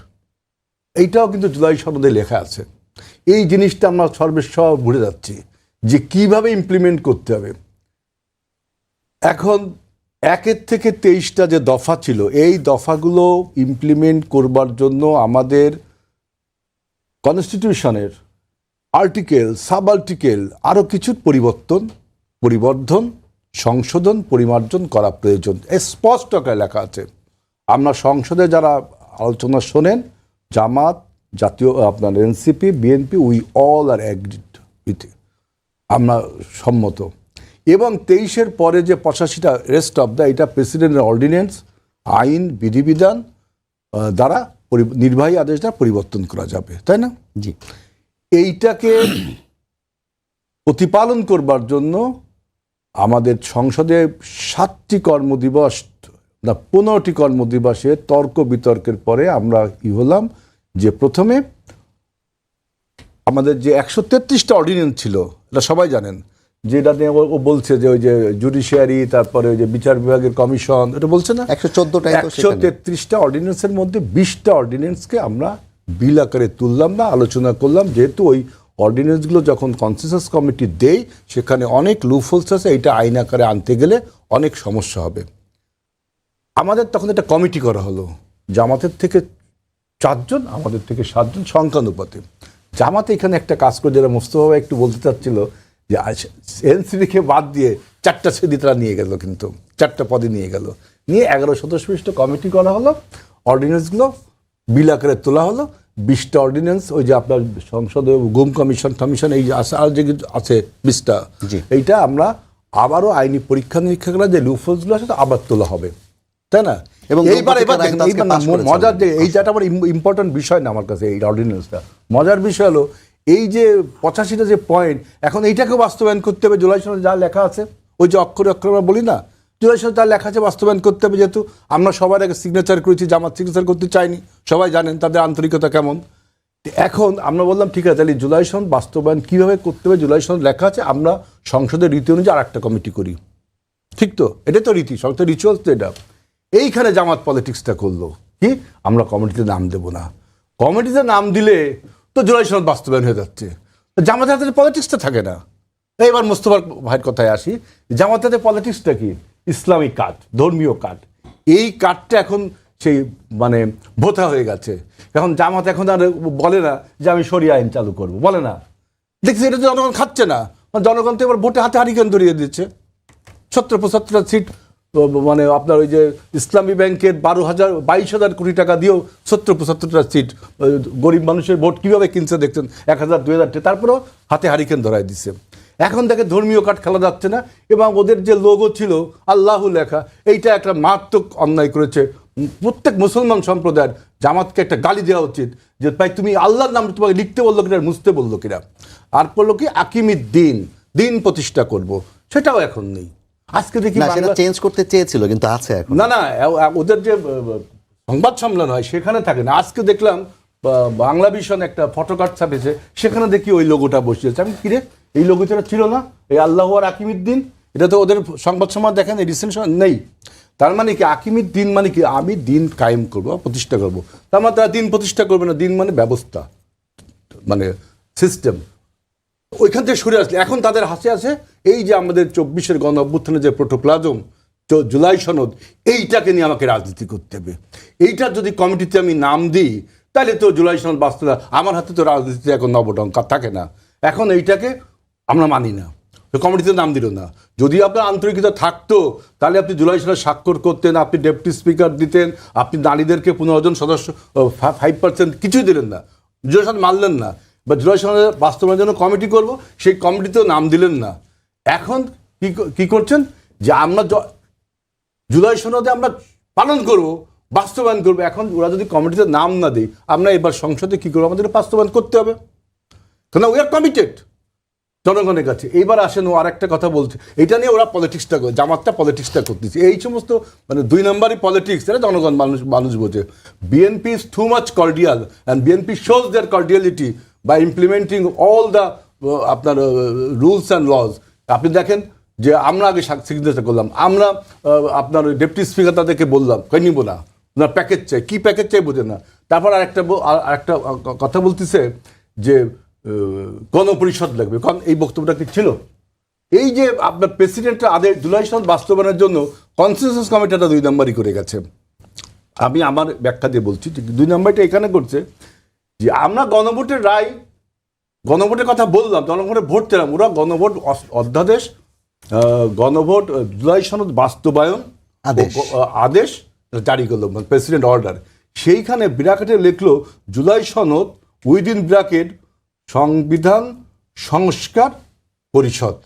এইটাও কিন্তু জুলাই সনদে লেখা আছে। এই জিনিসটা আমরা সর্বস্ব ভুলে যাচ্ছি যে কিভাবে ইমপ্লিমেন্ট করতে হবে। এখন 1 থেকে 23টা যে দফা ছিল, এই দফাগুলো ইমপ্লিমেন্ট করবার জন্য আমাদের কনস্টিটিউশনের আর্টিকেল, সাব আর্টিকেল, আরও কিছু পরিবর্ধন, সংশোধন, পরিমার্জন করা প্রয়োজন। স্পষ্ট করে লেখা আছে। আমরা সংসদে যারা আলোচনা শোনেন, জামাত, জাতীয় আপনার NCP, BNP, we all are agreed with, আমরা সম্মত। এবং 23-এর পরে যে 85টা রেস্ট অফ দ্য, এটা প্রেসিডেন্টের অর্ডিন্যান্স, আইন, বিধিবিধান দ্বারা নির্বাহী আদেশ দ্বারা পরিবর্তন করা যাবে, তাই না? জি। এইটাকে প্রতিপালন করবার জন্য আমাদের সংসদে 7টি কর্মদিবস না 15টি কর্মদিবসে তর্ক বিতর্কের পরে আমরা কি হলাম যে প্রথমে আমাদের যে 133টা অর্ডিন্যান্স ছিল, এটা সবাই জানেন, যেটা নিয়ে ও বলছে যে ওই যে জুডিশিয়ারি, তারপরে ওই যে বিচার বিভাগের কমিশন, এটা বলছে না 133টা অর্ডিন্যান্সের মধ্যে 20টা অর্ডিন্যান্সকে আমরা বিল আকারে তুললাম না, আলোচনা করলাম, যেহেতু ওই অর্ডিন্যান্সগুলো যখন কনসেনসাস কমিটি দেয় সেখানে অনেক লুপহোলস আছে, এইটা আইন আকারে আনতে গেলে অনেক সমস্যা হবে। আমাদের তখন একটা কমিটি করা হলো, জামাতের থেকে 4 জন, আমাদের থেকে 7 জন, সংখ্যানুপাতে। জামাতে এখানে একটা কাজ করে, যেটা মোস্তফা ভাই একটু বলতে চাচ্ছিল, যে এনসিপিকে বাদ দিয়ে 4টা সিডি তারা নিয়ে গেল, কিন্তু 4টা পদে নিয়ে গেল, নিয়ে 11 সদস্য বিশিষ্ট কমিটি করা হলো, অর্ডিন্যান্সগুলো বিল আকারে তোলা হলো। 20টা অর্ডিন্যান্স, ওই যে আপনার সংসদে গুম কমিশন এই আর যে আছে 20টা, এইটা আমরা আবারও আইনি পরীক্ষা নিরীক্ষা করা, যে লুপহোলসগুলো আছে আবার তোলা হবে, তাই না? এবং এইবার মজার যে এইটা আমার ইম্পর্টেন্ট বিষয় না আমার কাছে, এই অর্ডিন্যান্সটা মজার বিষয় হলো এই যে 85টা যে পয়েন্ট, এখন এইটাকে বাস্তবায়ন করতে হবে। জুলাই সনদে যা লেখা আছে, ওই যে অক্ষরে অক্ষরে আমরা বলি না, জুলাই সনদে যা লেখা আছে বাস্তবায়ন করতে হবে। যেহেতু আমরা সবার আগে সিগনেচার করেছি, জামাত সিগনেচার করতে চাইনি, সবাই জানেন তাদের আন্তরিকতা কেমন। এখন আমরা বললাম ঠিক আছে, তাহলে জুলাই সনদ বাস্তবায়ন কীভাবে করতে হবে, জুলাই সনদ লেখা আছে, আমরা সংসদের রীতি অনুযায়ী আর একটা কমিটি করি। ঠিক তো, এটা তো রীতি, সংসদের রিচুয়ালস তো এটা। এইখানে জামাত পলিটিক্সটা করলো কি, আমরা কমিটিতে নাম দেব না। কমিটিতে নাম দিলে তো জুলাই সনদ বাস্তবায়ন হয়ে যাচ্ছে, জামাতের হাতে পলিটিক্সটা থাকে না। এইবার মোস্তফার ভাইয়ের কথায় আসি, জামাতের হাতে পলিটিক্সটা কি, ইসলামিক কার্ড, ধর্মীয় কার্ড। এই কার্ডটা এখন সেই মানে ভোতা হয়ে গেছে। এখন জামাত এখন আর বলে না যে আমি শরিয়া আইন চালু করব, বলে না। দেখছি এটা তো জনগণ খাচ্ছে না, জনগণ তো এবার ভোটে হাতে হারিকেন ধরিয়ে দিচ্ছে। 70-75টা সিট, মানে আপনার ওই যে ইসলামী ব্যাংকের 22,000 কোটি টাকা দিয়েও 70-75টা সিট, গরিব মানুষের ভোট কীভাবে কিনছে দেখছেন, 1,000-2,000, তারপরেও হাতে হারিকেন ধরাই দিচ্ছে। এখন দেখে ধর্মীয় কার্ড খেলা যাচ্ছে না, এবং ওদের যে লোগো ছিল আল্লাহু লেখা, এইটা একটা মারাত্মক অন্যায় করেছে। প্রত্যেক মুসলমান সম্প্রদায়ের জামাতকে একটা গালি দেওয়া উচিত যে ভাই তুমি আল্লাহর নাম তোমাকে লিখতে বললো কিনা, মুছতে বললো কিনা। আর বললো কি আকিমিদ দিন, দিন প্রতিষ্ঠা করব, সেটাও এখন নেই। আজকে দেখি না, সেটা চেঞ্জ করতে চেয়েছিল কিন্তু আছে এখন। না, ওদের যে সংবাদ সম্মেলন হয় সেখানে থাকে না। আজকে দেখলাম বাংলা ভিশন একটা ফটোকার্ড ছাপেছে, সেখানে দেখি ওই লোগোটা বসিয়েছে। আমি কিরে, এই লোগোটা ছিল না, এই আল্লাহ আর আকিমিদ্দিন, এটা তো ওদের সংবাদ সম্মেলন দেখেন এই রিসেন্ট নেই। তার মানে কি আকিমিদ্দিন মানে কি, আমি দিন কায়েম করব, প্রতিষ্ঠা করব। তার মানে তারা দিন প্রতিষ্ঠা করবে না, দিন মানে ব্যবস্থা, মানে সিস্টেম। ওইখান থেকে সরে আসলে এখন তাদের হাসে আছে এই যে আমাদের 24-এর গণ অভ্যুত্থানের যে প্রোটোপ্লাজম, জুলাই সনদ, এইটাকে নিয়ে আমাকে রাজনীতি করতে হবে। এইটার যদি কমিটিতে আমি নাম দিই, তাহলে তো জুলাই সনদ বাস্তবায়ন, আমার হাতে তো রাজনীতিতে এখন নবটঙ্কা থাকে না। এখন এইটাকে আমরা মানি না, কমিটিতে নাম দিল না। যদি আপনার আন্তরিকতা থাকতো তাহলে আপনি জুলাই সনদ স্বাক্ষর করতেন, আপনি ডেপুটি স্পিকার দিতেন, আপনি নারীদেরকে 15 জন সদস্য 5% কিছুই দিলেন না, জুলাই সনদ মানলেন না। বা জুলাই সনদের বাস্তবায়নের জন্য কমিটি করব, সেই কমিটিতেও নাম দিলেন না। এখন কি করছেন যে আমরা জুলাই সনদে আমরা পালন করব, বাস্তবায়ন করবো। এখন ওরা যদি কমিটিতে নাম না দেয়, আমরা এবার সংসদে কি করবো, আমাদের বাস্তবায়ন করতে হবে, কেন উই আর কমিটেড জনগণের কাছে। এইবার আসেন ও আর একটা কথা বলছে, এটা নিয়ে ওরা পলিটিক্সটা করে, জামাতটা পলিটিক্সটা করতেছে। এই সমস্ত মানে 2 নম্বরই পলিটিক্স, এটা জনগণ মানুষ বোঝে। BNP is too much cordial and BNP shows their cordiality by implementing all the আপনার রুলস অ্যান্ড লজ। আপনি দেখেন যে আমরা আগে সিগনেচার করলাম, আমরা আপনার ডেপুটি স্পিকার তাদেরকে বললাম নিব না, ওনার প্যাকেজ চাই, কী প্যাকেজ চাই বোঝে না। তারপর আরেকটা কথা বলতেছে যে গণপরিষদ লাগবে, কারণ এই বক্তব্যটা কি ছিল, এই যে আপনার প্রেসিডেন্টের আদেশ জুলাই সনদ বাস্তবায়নের জন্য কনসেনসাস কমিটিটা 2 নম্বরই করে গেছে। আমি আমার ব্যাখ্যা দিয়ে বলছি, 2 নম্বরটা এখানে করছে যে আমরা গণভোটের রায়, গণভোটের কথা বললাম, জনগণের ভোট দিলাম, ওরা গণভোট অধ্যাদেশ, গণভোট জুলাই সনদ বাস্তবায়ন আদেশ জারি করলো, প্রেসিডেন্ট অর্ডার। সেইখানে ব্র্যাকেটে লিখলো জুলাই সনদ উইদিন ব্র্যাকেট সংবিধান সংস্কার পরিষদ।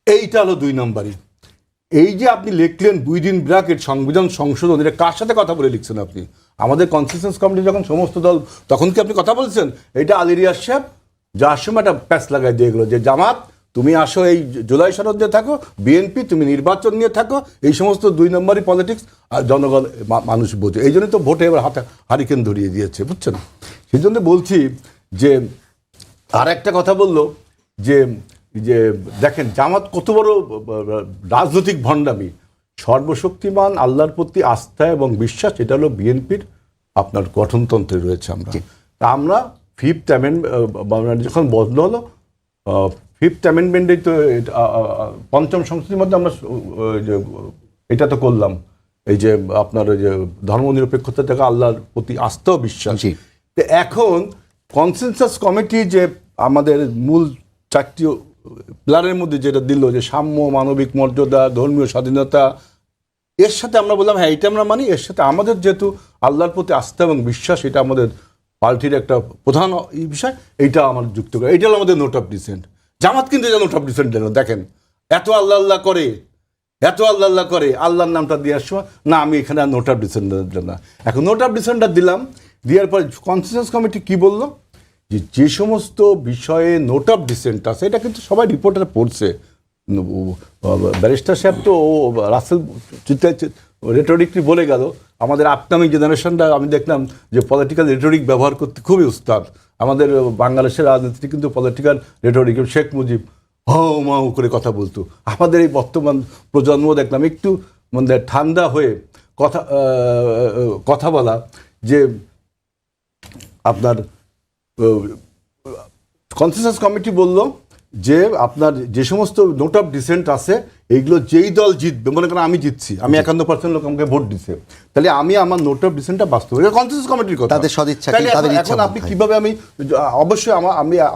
এইটা হলো 2 নম্বরই। এই যে আপনি লিখলেন উইদিন ব্র্যাকেট সংবিধান সংশোধন, এটা কার সাথে কথা বলে লিখছেন আপনি? আমাদের কনসেনসাস কমিটি যখন সমস্ত দল, তখন কি আপনি কথা বলছেন? এটা আলী রিয়াজ সাহেব যার সময় একটা প্যাচ লাগাই দিয়ে গেলো যে জামাত তুমি আসো এই জুলাই সনদ দিয়ে থাকো, বিএনপি তুমি নির্বাচন নিয়ে থাকো, এই সমস্ত 2 নম্বরই পলিটিক্স, আর জনগণ মানুষ বোঝে। এই জন্যই তো ভোটে এবার হাতে হারিকেন ধরিয়ে দিয়েছে, বুঝছেন? সেই জন্য বলছি যে আর একটা কথা বললো যে যে দেখেন জামাত কত বড় রাজনৈতিক ভণ্ডামি। সর্বশক্তিমান আল্লাহর প্রতি আস্থা এবং বিশ্বাস, এটা হলো বিএনপির আপনার গঠনতন্ত্রে রয়েছে। আমরা 5th অ্যামেন্ডমেন্ট যখন বদল হলো, 5th অ্যামেন্ডমেন্টে তো 5ম সংশোধনীর মধ্যে আমরা এটা তো করলাম, এই যে আপনার ওই যে ধর্মনিরপেক্ষতা থেকে আল্লাহর প্রতি আস্থা ও বিশ্বাস। এখন কনসেনসাস কমিটি যে আমাদের মূল 4টি প্ল্যানের মধ্যে যেটা দিল যে সাম্য, মানবিক মর্যাদা, ধর্মীয় স্বাধীনতা, এর সাথে আমরা বললাম হ্যাঁ এটা আমরা মানি, এর সাথে আমাদের যেহেতু আল্লাহর প্রতি আস্থা এবং বিশ্বাস, এটা আমাদের পার্টির একটা প্রধান বিষয়, এইটা আমার যুক্ত করে। এইটা হলো আমাদের নোট অফ ডিসেন্ট। জামাত কিন্তু এটা নোট অফ ডিসেন্ট দিল, দেখেন এত আল্লাহ আল্লাহ করে, এত আল্লাহ আল্লাহ করে, আল্লাহর নামটা দেওয়ার সময় না আমি এখানে আর নোট অফ ডিসেন্ট দিলাম না। এখন নোট অফ ডিসেন্টটা দিলাম, দেওয়ার পর কনসেনসাস কমিটি কি বললো যে সমস্ত বিষয়ে নোট অফ ডিসেন্ট আছে, এটা কিন্তু সবাই রিপোর্টার পড়ছে। ব্যারিস্টার সাহেব তো রাসেল রেটরিকটি বলে গেল, আমাদের আপকামিং জেনারেশনটা আমি দেখলাম যে পলিটিক্যাল রেটরিক ব্যবহার করতে খুবই উস্তাদ। আমাদের বাংলাদেশের রাজনীতি কিন্তু পলিটিক্যাল রেটরিক, শেখ মুজিব হাউ মাউ করে কথা বলতো। আমাদের এই বর্তমান প্রজন্ম দেখলাম একটু মানে ঠান্ডা হয়ে কথা বলা, যে আপনার কনসেনসাস কমিটি বলল যে আপনার যে সমস্ত নোট অফ ডিসেন্ট আছে এইগুলো যেই দল জিতবে, মনে করেন আমি জিতছি, আমি 51% লোক আমাকে ভোট দিছে, তাহলে আমি আমার নোট অফ ডিসেন্টটা বাস্তব, কনসেনসাস কমিটির কথা, তাদের সদিচ্ছা, এখন আপনি কিভাবে অবশ্যই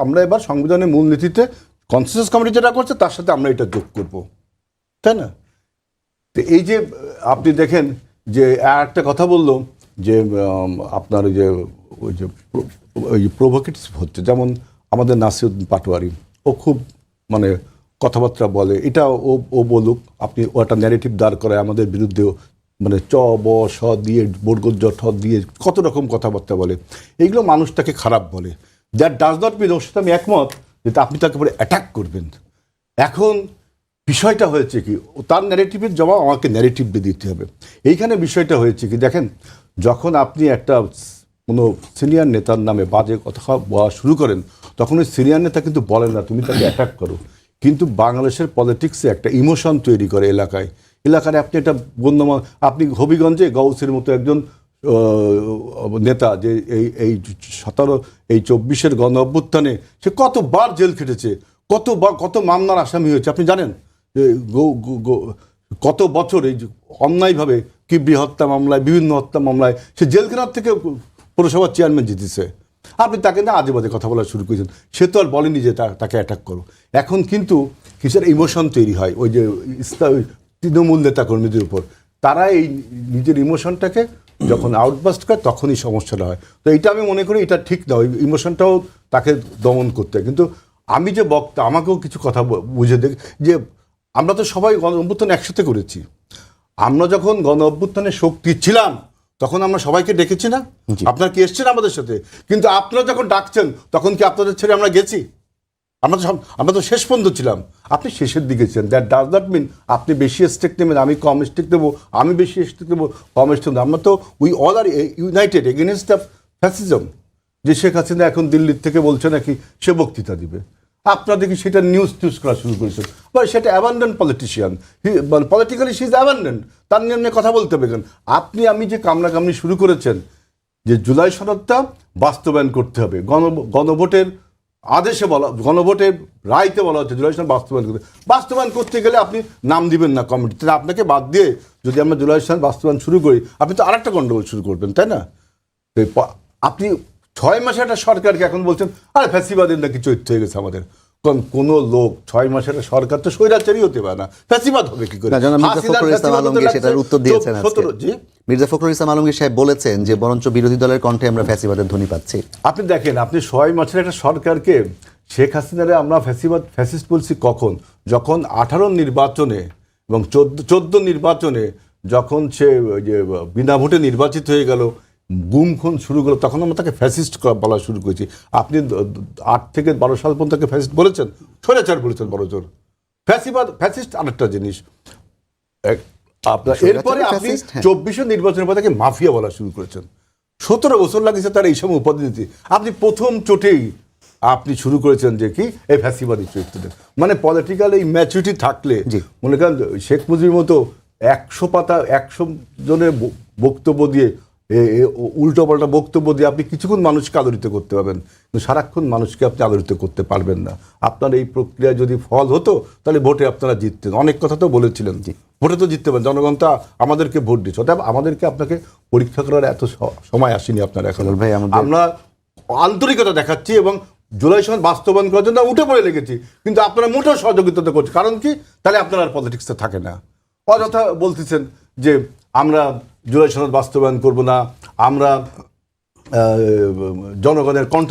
আমরা এবার সংবিধানের মূলনীতিতে কনসেনসাস কমিটি যেটা করছে তার সাথে আমরা এটা যোগ করব, তাই না? তো এই যে আপনি দেখেন যে একটা কথা বললো যে আপনার ওই যে প্রভোকেটিভ হচ্ছে, যেমন আমাদের নাসিরউদ্দিন পাটোয়ারি, ও খুব মানে কথাবার্তা বলে, এটা ও বলুক, আপনি ওটা ন্যারেটিভ দাঁড় করায় আমাদের বিরুদ্ধেও, মানে চ ব স দিয়ে বর্গজ ঠ দিয়ে কত রকম কথাবার্তা বলে, এইগুলো মানুষটাকে খারাপ বলে। দ্যাট ডাজ নট মিন, ওর সাথে আমি একমত যে আপনি তাকে পরে অ্যাটাক করবেন। এখন বিষয়টা হয়েছে কি, তার ন্যারেটিভের জবাব আমাকে ন্যারেটিভ দিয়ে দিতে হবে। এইখানে বিষয়টা হয়েছে কি, দেখেন যখন আপনি একটা কোনো সিনিয়র নেতার নামে বাজে কথা বলা শুরু করেন, তখন ওই সিনিয়র নেতা কিন্তু বলেন না তুমি তাকে অ্যাটাক করো, কিন্তু বাংলাদেশের পলিটিক্সে একটা ইমোশন তৈরি করে এলাকায়। আপনি একটা গণ্যমান, আপনি হবিগঞ্জে গৌসের মতো একজন নেতা, যে এই 24-এর গণ অভ্যুত্থানে সে কতবার জেল খেটেছে, কত মামলার আসামি হয়েছে আপনি জানেন? কত বছর এই অন্যায়ভাবে কিবরি হত্যা মামলায়, বিভিন্ন হত্যা মামলায় সে জেলখানার থেকে পৌরসভার চেয়ারম্যান জিতেছে। আপনি তাকে না আজে বাজে কথা বলা শুরু করেছেন, সে তো আর বলেনি যে তাকে অ্যাটাক করো। এখন কিন্তু কিসের ইমোশন তৈরি হয় ওই যে তৃণমূল নেতা কর্মীদের উপর, তারা এই নিজের ইমোশনটাকে যখন আউটবাস্ট করে তখনই সমস্যাটা হয়। তো এইটা আমি মনে করি এটা ঠিক না, ওই ইমোশনটাও তাকে দমন করতে হয়। কিন্তু আমি যে বক্তা, আমাকেও কিছু কথা বুঝে দেখ, যে আমরা তো সবাই গণ অভ্যুত্থান একসাথে করেছি। আমরা যখন গণ অভ্যুত্থানে শক্তি ছিলাম তখন আমরা সবাইকে ডেকেছি না? আপনারা কি এসছেন আমাদের সাথে? কিন্তু আপনারা যখন ডাকছেন তখন কি আপনাদের ছেড়ে আমরা গেছি? আমরা তো শেষ পর্যন্ত ছিলাম, আপনি শেষের দিকে ছিলেন। দ্যাট ডাজ নট মিন আপনি বেশি স্টেক নেবেন, আমি কম স্টেক দেবো, আমি বেশি স্টেক দেবো, কম স্টেক দেবো। আমরা তো we all are united against the fascism. যে শেখ হাসিনা এখন দিল্লির থেকে বলছে নাকি সে বক্তৃতা দিবে, আপনারা দেখি সেটা নিউজ করা শুরু করেছেন। বা সেটা abandoned politician, politically she is abandoned, তার নিয়ে কথা বলতে হবে কেন? আমি যে কামড়াকামড়ি শুরু করেছেন যে জুলাই সনদটা বাস্তবায়ন করতে হবে, গণভোটের আদেশে বলা, গণভোটের রায়তে বলা হচ্ছে জুলাই সনদ বাস্তবায়ন করতে গেলে আপনি নাম দিবেন না কমিটিতে, আপনাকে বাদ দিয়ে যদি আমরা জুলাই সনদ বাস্তবায়ন শুরু করি, আপনি তো আরেকটা গন্ডগোল শুরু করবেন, তাই না? আপনি 6 মাসে একটা সরকারকে এখন বলছেন আরে ফ্যাসিবাদের নাকি চরিত্র হয়ে গেছে আমাদের। কারণ কোনো লোক 6 মাসের সরকার তো স্বৈরাচারী হতে পারে না, ফ্যাসিবাদ হবে কি করে? মির্জা ফখরুল ইসলাম আলমগীর সাহেব বলেছেন যে বরঞ্চ বিরোধী দলের কণ্ঠে আমরা ফ্যাসিবাদের ধ্বনি পাচ্ছি। আপনি দেখেন, আপনি 6 মাসের একটা সরকারকে শেখ হাসিনারে আমরা ফ্যাসিস্ট বলছি কখন? যখন 18 নির্বাচনে এবং 14 নির্বাচনে যখন সে যে বিনা ভোটে নির্বাচিত হয়ে গেল, গুম খুন শুরু করলো, তখন আমরা তাকে ফ্যাসিস্ট বলা শুরু করেছি। আপনি 8 থেকে 12 সাল পর্যন্ত তাকে ফ্যাসিস্ট বলেছেন, স্বৈরাচার বলেছেন বড় জোর। ফ্যাসিস্ট আরেকটা জিনিস। আপনার এরপরে আপনি 24 নির্বাচনের পর তাকে মাফিয়া বলা শুরু করেছেন। 17 বছর লাগিয়েছে তার এই সময় উপাধি দিতে। আপনি প্রথম চোটেই আপনি শুরু করেছেন যে কি এই ফ্যাসিবাদী চরিত্রদের, মানে পলিটিক্যাল এই ম্যাচুরিটি থাকলে মনে করেন শেখ মুজিবের মতো 100 পাতা 100 জনের বক্তব্য দিয়ে উল্টো পাল্টা বক্তব্য দিয়ে আপনি কিছুক্ষণ মানুষকে আলোড়িত করতে পারবেন, কিন্তু সারাক্ষণ মানুষকে আপনি আলোড়িত করতে পারবেন না। আপনার এই প্রক্রিয়া যদি ফল হতো তাহলে ভোটে আপনারা জিততেন। অনেক কথা তো বলেছিলেন, ভোটে তো জিততে পারেন, জনগণ তো আমাদেরকে ভোট দিচ্ছে। অর্থাৎ আমাদেরকে আপনাকে পরীক্ষা করার এত সময় আসেনি আপনার এখন। ভাই আমরা আন্তরিকতা দেখাচ্ছি এবং জুলাই সনদ বাস্তবায়ন করার জন্য উঠে পড়ে লেগেছি, কিন্তু আপনারা মোটেও সহযোগিতা করছেন। কারণ কি? তাহলে আপনার আর পলিটিক্সে থাকে না। অযথা বলতেছেন যে আমরা জুলাই সনদ বাস্তবায়ন করব না, আমরা জনগণের কণ্ঠ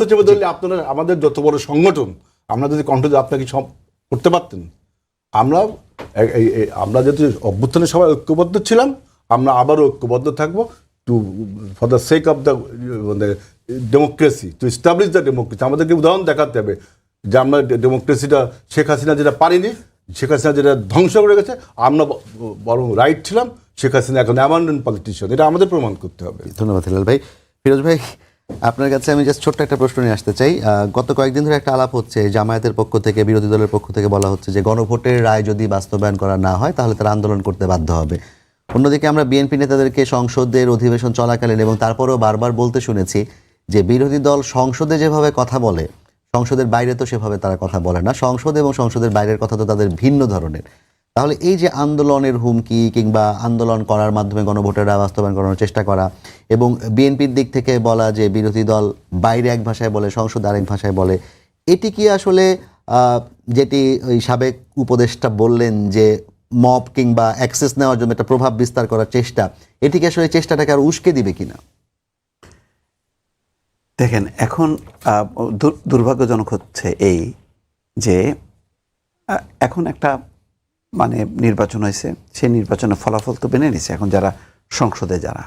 চেপে ধরলে আপনারা আমাদের যত বড় সংগঠন, আমরা যদি কণ্ঠ আপনাকে করতে পারতেন। আমরা যদি অভ্যুত্থানের সবাই ঐক্যবদ্ধ ছিলাম, আমরা আবারও ঐক্যবদ্ধ থাকবো to for the sake of the democracy, to establish the democracy. আমাদেরকে উদাহরণ দেখাতে হবে যে আমরা ডেমোক্রেসিটা শেখ হাসিনা যেটা পারিনি, শেখ হাসিনা যেটা ধ্বংস করে গেছে, আমরা বরং রাইট ছিলাম, শেখ হাসিনা এখন অ্যাবান্ডন পলিটিশিয়ান, এটা আমাদের প্রমাণ করতে হবে। ধন্যবাদ হিলাল ভাই। ফিরোজ ভাই, আপনার কাছে আমি জাস্ট ছোট্ট একটা প্রশ্ন নিয়ে আসতে চাই। গত কয়েকদিন ধরে একটা আলাপ হচ্ছে, জামায়াতের পক্ষ থেকে, বিরোধী দলের পক্ষ থেকে বলা হচ্ছে যে গণভোটের রায় যদি বাস্তবায়ন করা না হয় তাহলে তারা আন্দোলন করতে বাধ্য হবে। অন্যদিকে আমরা বিএনপি নেতাদেরকে সংসদের অধিবেশন চলাকালীন এবং তারপরেও বারবার বলতে শুনেছি যে বিরোধী দল সংসদে যেভাবে কথা বলে সংসদের বাইরে তো সেভাবে তারা কথা বলে না, সংসদ এবং সংসদের বাইরের কথা তো তাদের ভিন্ন ধরনের। তাহলে এই যে আন্দোলনের হুমকি কিংবা আন্দোলন করার মাধ্যমে গণভোটের রায় বাস্তবায়ন করানোর চেষ্টা করা, এবং বিএনপির দিক থেকে বলা যে বিরোধী দল বাইরে এক ভাষায় বলে সংসদ আরেক ভাষায় বলে, এটি কি আসলে যেটি ওই সাবেক উপদেষ্টা বললেন যে মব কিংবা অ্যাক্সেস নেওয়ার জন্য একটা প্রভাব বিস্তার করার চেষ্টা, এটি কি আসলে চেষ্টাটাকে আর উস্কে দিবে কিনা? দেখেন, এখন দুর্ভাগ্যজনক হচ্ছে এই যে এখন একটা মানে নির্বাচন হয়েছে, সেই নির্বাচনের ফলাফল তো মেনে নিছে এখন যারা সংসদে যারা,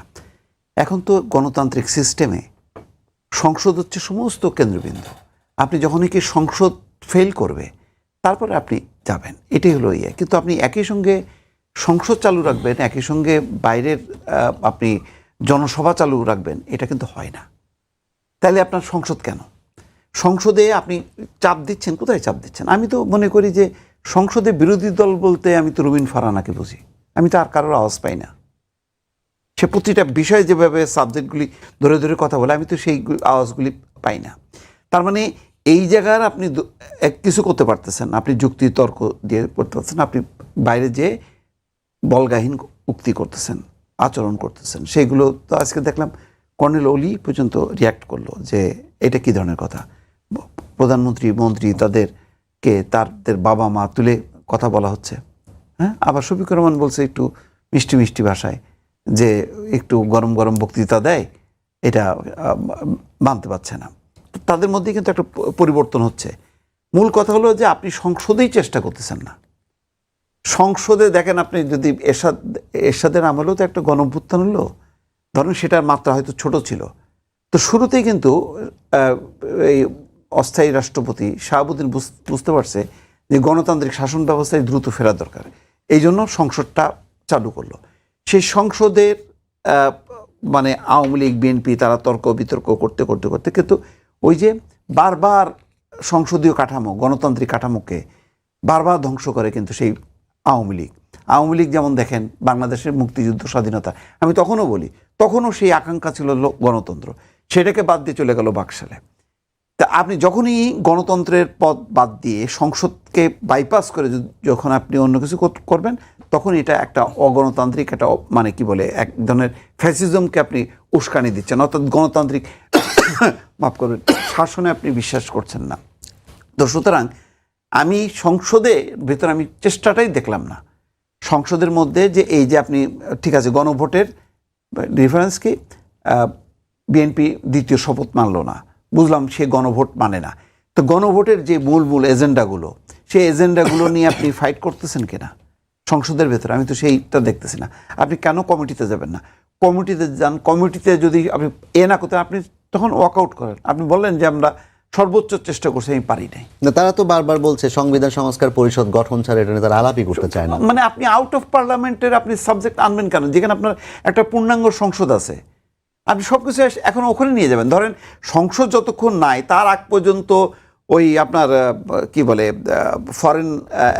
এখন তো গণতান্ত্রিক সিস্টেমে সংসদ হচ্ছে সমস্ত কেন্দ্রবিন্দু। আপনি যখনই কি সংসদ ফেল করবে তারপরে আপনি যাবেন, এটাই হলো ইয়ে। কিন্তু আপনি একই সঙ্গে সংসদ চালু রাখবেন, একই সঙ্গে বাইরের আপনি জনসভা চালু রাখবেন, এটা কিন্তু হয় না। তাহলে আপনার সংসদ কেন? সংসদে আপনি চাপ দিচ্ছেন, কোথায় চাপ দিচ্ছেন? আমি তো মনে করি যে সংসদে বিরোধী দল বলতে আমি তো রুবিন ফারহানাকে বুঝি, আমি তো আর কারোর আওয়াজ পাই না। সে প্রতিটা বিষয়ে যেভাবে সাবজেক্টগুলি ধরে ধরে কথা বলে, আমি তো সেই আওয়াজগুলি পাই না। তার মানে এই জায়গার আপনি কিছু করতে পারতেছেন, আপনি যুক্তি তর্ক দিয়ে করতে পারতেছেন, আপনি বাইরে যে বলগাহীন উক্তি করতেছেন, আচরণ করতেছেন, সেইগুলো তো আজকে দেখলাম কর্নেল অলি পর্যন্ত রিয়াক্ট করলো যে এটা কী ধরনের কথা। প্রধানমন্ত্রী মন্ত্রী তাদেরকে তাদের বাবা মা তুলে কথা বলা হচ্ছে, হ্যাঁ। আবার শফিকুর রহমান বলছে একটু মিষ্টি মিষ্টি ভাষায় যে একটু গরম গরম বক্তৃতা দেয়, এটা মানতে পারছে না। তাদের মধ্যে কিন্তু একটা পরিবর্তন হচ্ছে। মূল কথা হলো যে আপনি সংসদেই চেষ্টা করতেছেন না। সংসদে দেখেন, আপনি যদি এরশাদের আমলেও তো একটা গণঅভ্যুত্থান হলো, ধরেন সেটার মাত্রা হয়তো ছোট ছিল, তো শুরুতেই কিন্তু এই অস্থায়ী রাষ্ট্রপতি শাহাবুদ্দিন বুঝতে পারছে যে গণতান্ত্রিক শাসন ব্যবস্থায় দ্রুত ফেরা দরকার, এই জন্য সংসদটা চালু করলো। সেই সংসদের মানে আওয়ামী লীগ বিএনপি তারা তর্ক বিতর্ক করতে করতে করতে কিন্তু ওই যে বারবার সংসদীয় কাঠামো, গণতান্ত্রিক কাঠামোকে বারবার ধ্বংস করে কিন্তু সেই আওয়ামী লীগ যেমন দেখেন বাংলাদেশের মুক্তিযুদ্ধ স্বাধীনতা, আমি তখনও বলি তখনও সেই আকাঙ্ক্ষা ছিল গণতন্ত্র, সেটাকে বাদ দিয়ে চলে গেল বাকশালে। তা আপনি যখনই গণতন্ত্রের পথ বাদ দিয়ে সংসদকে বাইপাস করে যখন আপনি অন্য কিছু করবেন, তখন এটা একটা অগণতান্ত্রিক একটা মানে কি বলে এক ধরনের ফ্যাসিজমকে আপনি উস্কানি দিচ্ছেন, অর্থাৎ গণতান্ত্রিক মাফ করবেন শাসনে আপনি বিশ্বাস করছেন না। তো সুতরাং আমি সংসদের ভেতরে আমি চেষ্টাটাই দেখলাম না। সংসদের মধ্যে যে এই যে আপনি ঠিক আছে গণভোটের ডিফারেন্স কি, বিএনপি দ্বিতীয় শপথ মানল না, বুঝলাম সে গণভোট মানে না। তো গণভোটের যে মূল এজেন্ডাগুলো, সেই এজেন্ডাগুলো নিয়ে আপনি ফাইট করতেছেন কিনা সংসদের ভেতরে, আমি তো সেইটা দেখতেছি না। আপনি কেন কমিটিতে যাবেন না? কমিটিতে যান, কমিটিতে যদি আপনি না করতে আপনি তখন ওয়াকআউট করেন। আপনি বললেন যে আমরা সর্বোচ্চ চেষ্টা করছি, আমি পারি নাই। না, তারা তো বারবার বলছে সংবিধান সংস্কার পরিষদ গঠন ছাড়া এটা নিয়ে তারা আলাপই করতে চায় না। মানে আপনি আউট অফ পার্লামেন্টের আপনি সাবজেক্ট আনবেন কেন, যেখানে আপনার একটা পূর্ণাঙ্গ সংসদ আছে? আপনি সব কিছু এখন ওখানে নিয়ে যাবেন। ধরেন সংসদ যতক্ষণ নাই তার আগ পর্যন্ত ওই আপনার কি বলে ফরেন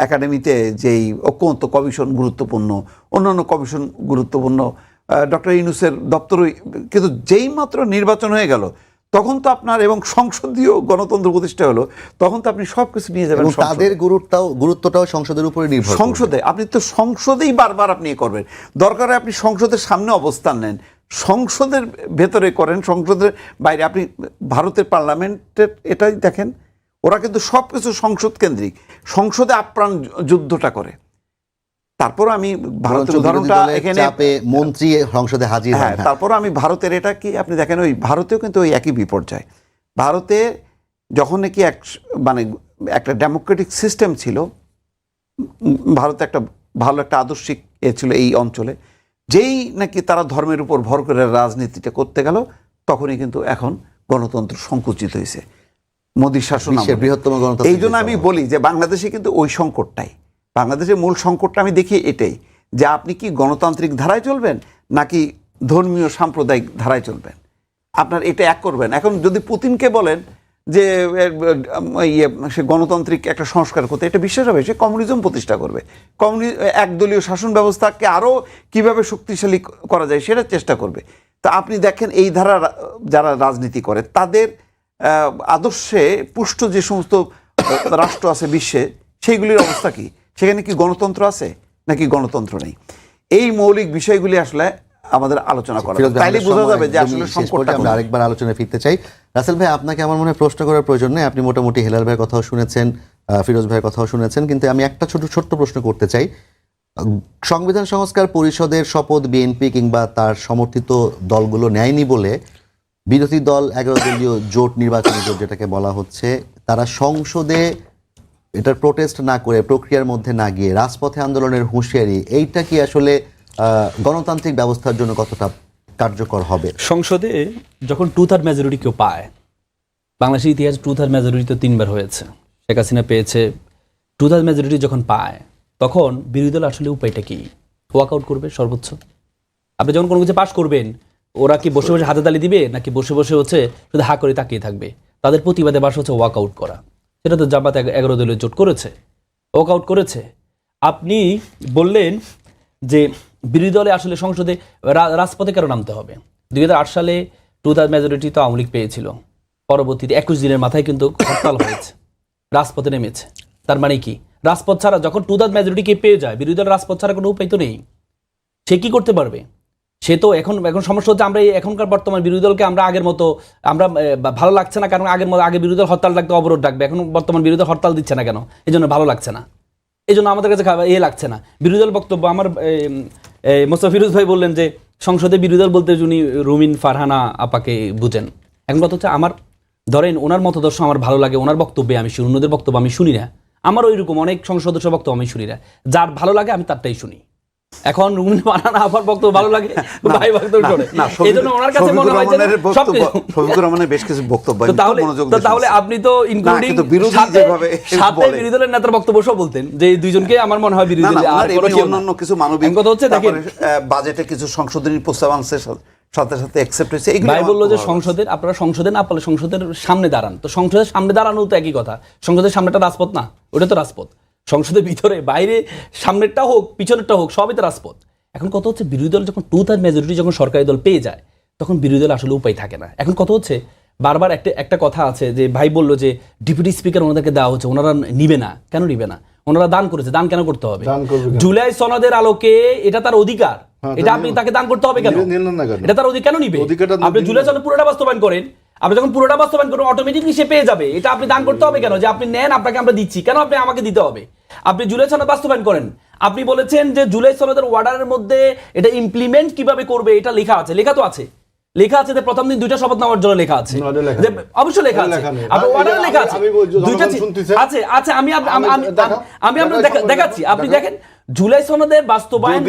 একাডেমিতে যেই ঐক্যমত্য কমিশন গুরুত্বপূর্ণ, অন্যান্য কমিশন গুরুত্বপূর্ণ, ডক্টর ইউনূসের দপ্তরই, কিন্তু যেই মাত্র নির্বাচন হয়ে গেল তখন তো আপনার এবং সংসদীয় গণতন্ত্র প্রতিষ্ঠা হলো, তখন তো আপনি সব কিছু নিয়ে যাবেন। তাদের গুরুত্বটাও সংসদের উপরে নির্ভর। সংসদে আপনি তো সংসদেই বারবার আপনি করবেন, দরকার আপনি সংসদের সামনে অবস্থান নেন, সংসদের ভেতরে করেন, সংসদের বাইরে আপনি ভারতের পার্লামেন্টের এটাই দেখেন, ওরা কিন্তু সব কিছু সংসদ কেন্দ্রিক, সংসদে আপ্রাণ যুদ্ধটা করে। তারপর আমি ভারতের উদাহরণটা এখানে মন্ত্রী সংসদে হাজির হয়, তারপর আমি ভারতের এটা কি আপনি দেখেন, ওই ভারতেও কিন্তু ওই একই বিপর্যয়। ভারতে যখন নাকি মানে একটা ডেমোক্রেটিক সিস্টেম ছিল, ভারতে একটা ভালো একটা আদর্শিক ছিল এই অঞ্চলে, যেই নাকি তারা ধর্মের উপর ভর করে রাজনীতিটা করতে গেল, তখনই কিন্তু এখন গণতন্ত্র সংকুচিত হয়েছে মোদী শাসন বিশ্বের আমলে। বৃহত্তম গণতান্ত্রিক এই জন্য দেশ আমি বলা বলি যে বাংলাদেশে কিন্তু ওই সংকটটাই, বাংলাদেশের মূল সংকটটা আমি দেখি এটাই, যে আপনি কি গণতান্ত্রিক ধারায় চলবেন নাকি ধর্মীয় সাম্প্রদায়িক ধারায় চলবেন, আপনার এটা এক করবেন। এখন যদি পুতিনকে বলেন যে সে গণতান্ত্রিক একটা সংস্কার করতে, এটা বিশ্বাস হবে, সে কমিউনিজম প্রতিষ্ঠা করবে, একদলীয় শাসন ব্যবস্থাকে আরও কিভাবে শক্তিশালী করা যায় সেটা চেষ্টা করবে। তা আপনি দেখেন এই ধারা যারা রাজনীতি করে তাদের আদর্শে পুষ্ট যে সমস্ত রাষ্ট্র আছে বিশ্বে, সেইগুলির অবস্থা কি? সেখানে কি গণতন্ত্র আছে নাকি গণতন্ত্র নেই? এই মৌলিক বিষয়গুলি আসলে আমাদের আলোচনা করা, ফিরোজ ভাই, তাইলে আমাদের বোঝা সময় যাবে যে একদমই আসলে শেষ সংকটটা পর্যায়ে আমরা আরেকবার আলোচনায় ফিরতে চাই। রাসেল ভাই, আপনাকে আমার মনে হয় প্রশ্ন করার প্রয়োজন নেই, আপনি মোটামুটি হেলাল ভাইয়ের কথাও শুনেছেন, ফিরোজ ভাইয়ের কথাও শুনেছেন, কিন্তু আমি একটা ছোট্ট প্রশ্ন করতে চাই। সংবিধান সংস্কার পরিষদের শপথ বিএনপি কিংবা তার সমর্থিত দলগুলো নেয়নি বলে বিরোধী দল 11 দলীয় জোট, নির্বাচনী জোট যেটাকে বলা হচ্ছে, তারা সংসদে এটার প্রোটেস্ট না করে, প্রক্রিয়ার মধ্যে না গিয়ে রাজপথে আন্দোলনের হুঁশিয়ারি, এইটা কি আসলে গণতান্ত্রিক ব্যবস্থার জন্য কতটা কার্যকর হবে? সংসদে যখন 2/3 মেজরিটি কেউ পায়, বাংলাদেশের ইতিহাস 2/3 মেজরিটি তো 3 বার হয়েছে, শেখ হাসিনা পেয়েছে। 2/3 মেজরিটি যখন পায় তখন বিরোধী দল আসলে উপায়টা কি? ওয়াকআউট করবে সর্বোচ্চ। আপনি যখন কোনো কিছু পাশ করবেন, ওরা কি বসে বসে হাতে তালি দিবে নাকি বসে বসে হচ্ছে শুধু হা করে তাকিয়ে থাকবে? তাদের প্রতিবাদে বাস হচ্ছে ওয়াকআউট করা। সেটা তো জামাত 11 দলীয় জোট করেছে, ওয়াকআউট করেছে। আপনি বললেন যে বিরোধী দলে আসলে সংসদে রাজপথে কেন নামতে হবে? 2008 সালে 2/3 মেজরিটি তো আওয়ামী লীগ পেয়েছিল, পরবর্তীতে 21 দিনের মাথায় কিন্তু হরতাল হয়েছে, রাজপথে নেমেছে। তার মানে কি? রাজপথ ছাড়া যখন 2/3 মেজরিটি কে পেয়ে যায়, বিরোধী দল রাজপথ ছাড়া কোনো উপায় তো নেই। সে কি করতে পারবে? সে তো এখন সমস্যা হচ্ছে আমরা এখনকার বর্তমান বিরোধী দলকে আমরা আগের মতো আমরা ভালো লাগছে না, কারণ আগে বিরোধী দল হরতাল ডাকতে, অবরোধ ডাকবে, এখন বর্তমান বিরোধী দল হরতাল দিচ্ছে না কেন? এই জন্য ভালো লাগছে না, এই জন্য আমাদের কাছে লাগছে না বিরোধী দল বক্তব্য। আমার মোস্তাফিরুজ ভাই বললেন যে সংসদে বিরোধী দল বলতে উনি রুমিন ফারহানা আপাকে বুঝেন। এখন কথা হচ্ছে, আমার ধরেন ওনার মতদর্শ আমার ভালো লাগে, ওনার বক্তব্যে আমি শুনি, অন্যদের বক্তব্য আমি শুনি না। আমার ওইরকম অনেক সংসদ সদস্য বক্তব্য আমি শুনি না, যার ভালো লাগে আমি তারটাই শুনি। এখন রুমিন ফারহানা আপার বক্তব্য ভালো লাগে, ভাই বক্তব্য শুনে, এই জন্য ওনার কাছে মনে হয় যে শফিকুর রহমানের বেশ কিছু বক্তব্য, তাহলে আপনি তো ইনক্লুডিং সাথে বিরোধী দলের নেতার বক্তব্য সব বলতেন যে দুইজনকে আমার মনে হয় বিরোধী দলের আর কোনো কেউ না। অন্যান্য কিছু মানবিক কথা হচ্ছে, দেখেন বাজেটে কিছু সংশোধনী প্রস্তাব আনছে, সাথে সাথে অ্যাকসেপ্ট হয়েছে। ভাই বললো যে সংসদের, আপনারা সংসদে না পারলে সংসদের সামনে দাঁড়ান। তো সংসদের সামনে দাঁড়ানো তো একই কথা, সংসদের সামনেটা রাজপথ না? ওটা তো রাজপথ। সংসদের ভিতরে বাইরে সামনেরটা হোক পিছনেরটা হোক সবই তো রাজপথ। এখন কত হচ্ছে, বিরোধী দল যখন 2/3 মেজরিটি যখন সরকারি দল পেয়ে যায়, তখন বিরোধী দল আসলে উপায় থাকে না। এখন কত হচ্ছে, বারবার একটা কথা আছে যে ভাই বললো যে ডেপুটি স্পিকার ওনাদেরকে দেওয়া হচ্ছে, ওনারা নিবে না। কেন নিবে না? ওনারা দান করেছে, দান কেন করতে হবে? জুলাই সনদের আলোকে এটা তার অধিকার, এটা আপনি তাকে দান করতে হবে কেন? এটা তার অধিকার, কেন নিবে? আপনি জুলাই সনদ পুরোটা বাস্তবায়ন করেন, আপনি যখন পুরোটা বাস্তবায়ন করেন অটোমেটিকলি সে পেয়ে যাবে। এটা আপনি দান করতে হবে কেন? যে আপনি নেন, আপনাকে আমরা দিচ্ছি, কেন আপনি আমাকে দিতে হবে? আপনি জুলাই সনদ বাস্তবায়ন করেন, আপনি বলেছেন যে জুলাই সনদের অর্ডারের মধ্যে এটা ইমপ্লিমেন্ট কিভাবে করবে এটা লেখা আছে, লেখা তো আছে, লেখা আছে যে প্রথম দিন 2টা শপথ নেওয়ার জন্য লেখা আছে, অবশ্যই লেখা আছে, আপনার অর্ডারে লেখা আছে, 2টা আছে আছে। আমি আপনাকে দেখাচ্ছি, আপনি দেখেন জুলাই সনদের বাস্তবায়ন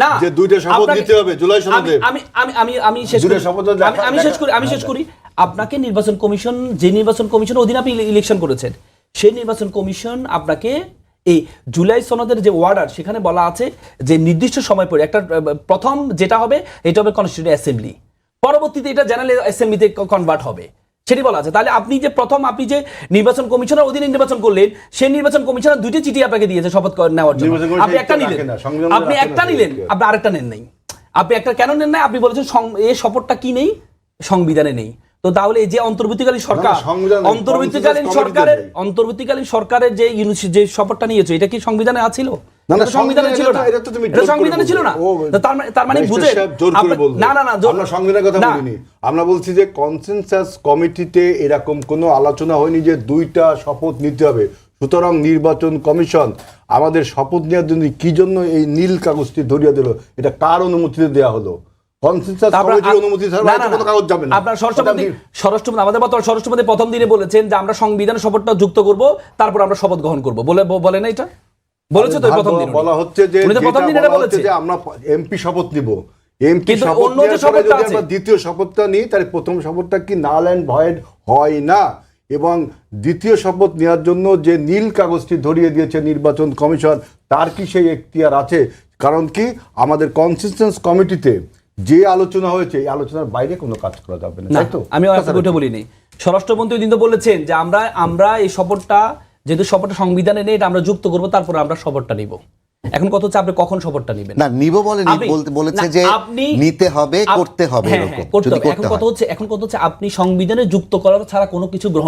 না, যে 2টা শপথ নিতে হবে জুলাই সনদে। আমি শেষ করি। আপনাকে নির্বাচন কমিশন, যে নির্বাচন কমিশনের অধীনে আপনি ইলেকশন করেছেন, সেই নির্বাচন কমিশন আপনাকে এই জুলাই সনদের যে অর্ডার, সেখানে বলা আছে যে নির্দিষ্ট সময় পরে একটা প্রথম যেটা হবে এটা হবে কনস্টিটিউয়েন্ট অ্যাসেম্বলি, পরবর্তীতে এটা জেনারেল অ্যাসেম্বলিতে কনভার্ট হবে, সেটি বলা আছে। তাহলে আপনি যে নির্বাচন কমিশনের অধীনে নির্বাচন করলেন, সেই নির্বাচন কমিশনের 2টি চিঠি আপনাকে দিয়েছে শপথ নেওয়ার জন্য, আপনি একটা নিলেন, আপনি আরেকটা নেন নাই। আপনি একটা কেন নেন নাই? আপনি বলেছেন এই শপথটা কি নেই, সংবিধানে নেই। তো তাহলে যে অন্তর্বর্তীকালীন সরকারের যে শপথটা নিয়েছে, এটা কি সংবিধানে আছিল? সংবিধানে ছিল না, এটা সংবিধানে ছিল না। তার মানে বুঝে না, আমরা সংবিধানের কথা বলিনি, আমরা বলছি যে কনসেনসাস কমিটিতে এরকম কোনো আলোচনা হয়নি যে 2টা শপথ নিতে হবে। সুতরাং নির্বাচন কমিশন আমাদের শপথ নেওয়ার জন্য কি জন্য এই নীল কাগজটি ধরিয়ে দিল, এটা কার অনুমতিতে দেওয়া হলো? স্বরাষ্ট্রমন্ত্রী প্রথম দিনে বলেছেন যে আমরা সংবিধান শপথটা যুক্ত করব, তারপর আমরা শপথ গ্রহণ করবো বলে না, এটা বলেছে তো প্রথম দিন বলা হচ্ছে যে আমরা এমপি শপথ নিব, এমপি কিন্তু শপথ অন্য যে নেওয়ার পরে শপথটা যদি আছে- আমরা দ্বিতীয় শপথটা নিই তাহলে প্রথম শপথটা কি নাল অ্যান্ড ভয়েড হয় না, এবং দ্বিতীয় শপথ নেওয়ার জন্য যে নীল কাগজটি ধরিয়ে দিয়েছে নির্বাচন কমিশন, তার কি সেই এখতিয়ার আছে? কারণ কি আমাদের কনসিস্টেন্স কমিটিতে যে আলোচনা হয়েছে এই আলোচনার বাইরে কোনো কাজ করা যাবে না, না, তাই তো? আমি আপনাকে উঠে বলিনি। স্বরাষ্ট্রমন্ত্রী দিন তো বলেছেন যে আমরা এই শপথটা, যেহেতু শপথটা সংবিধানে নেই, এটা আমরা যুক্ত করব, তারপরে আমরা শপথটা নিব। এখন কত হচ্ছে আপনি কখন শপথটা নেবেন? না, নিব বলেনি, বলেছে যে নিতে হবে, করতে হবে, হ্যাঁ, এরকম করতে যদি হবে। করতে হয়। এখন কথা হচ্ছে আপনি সংবিধানে যুক্ত করার ছাড়া কোনো কিছু গ্রহণ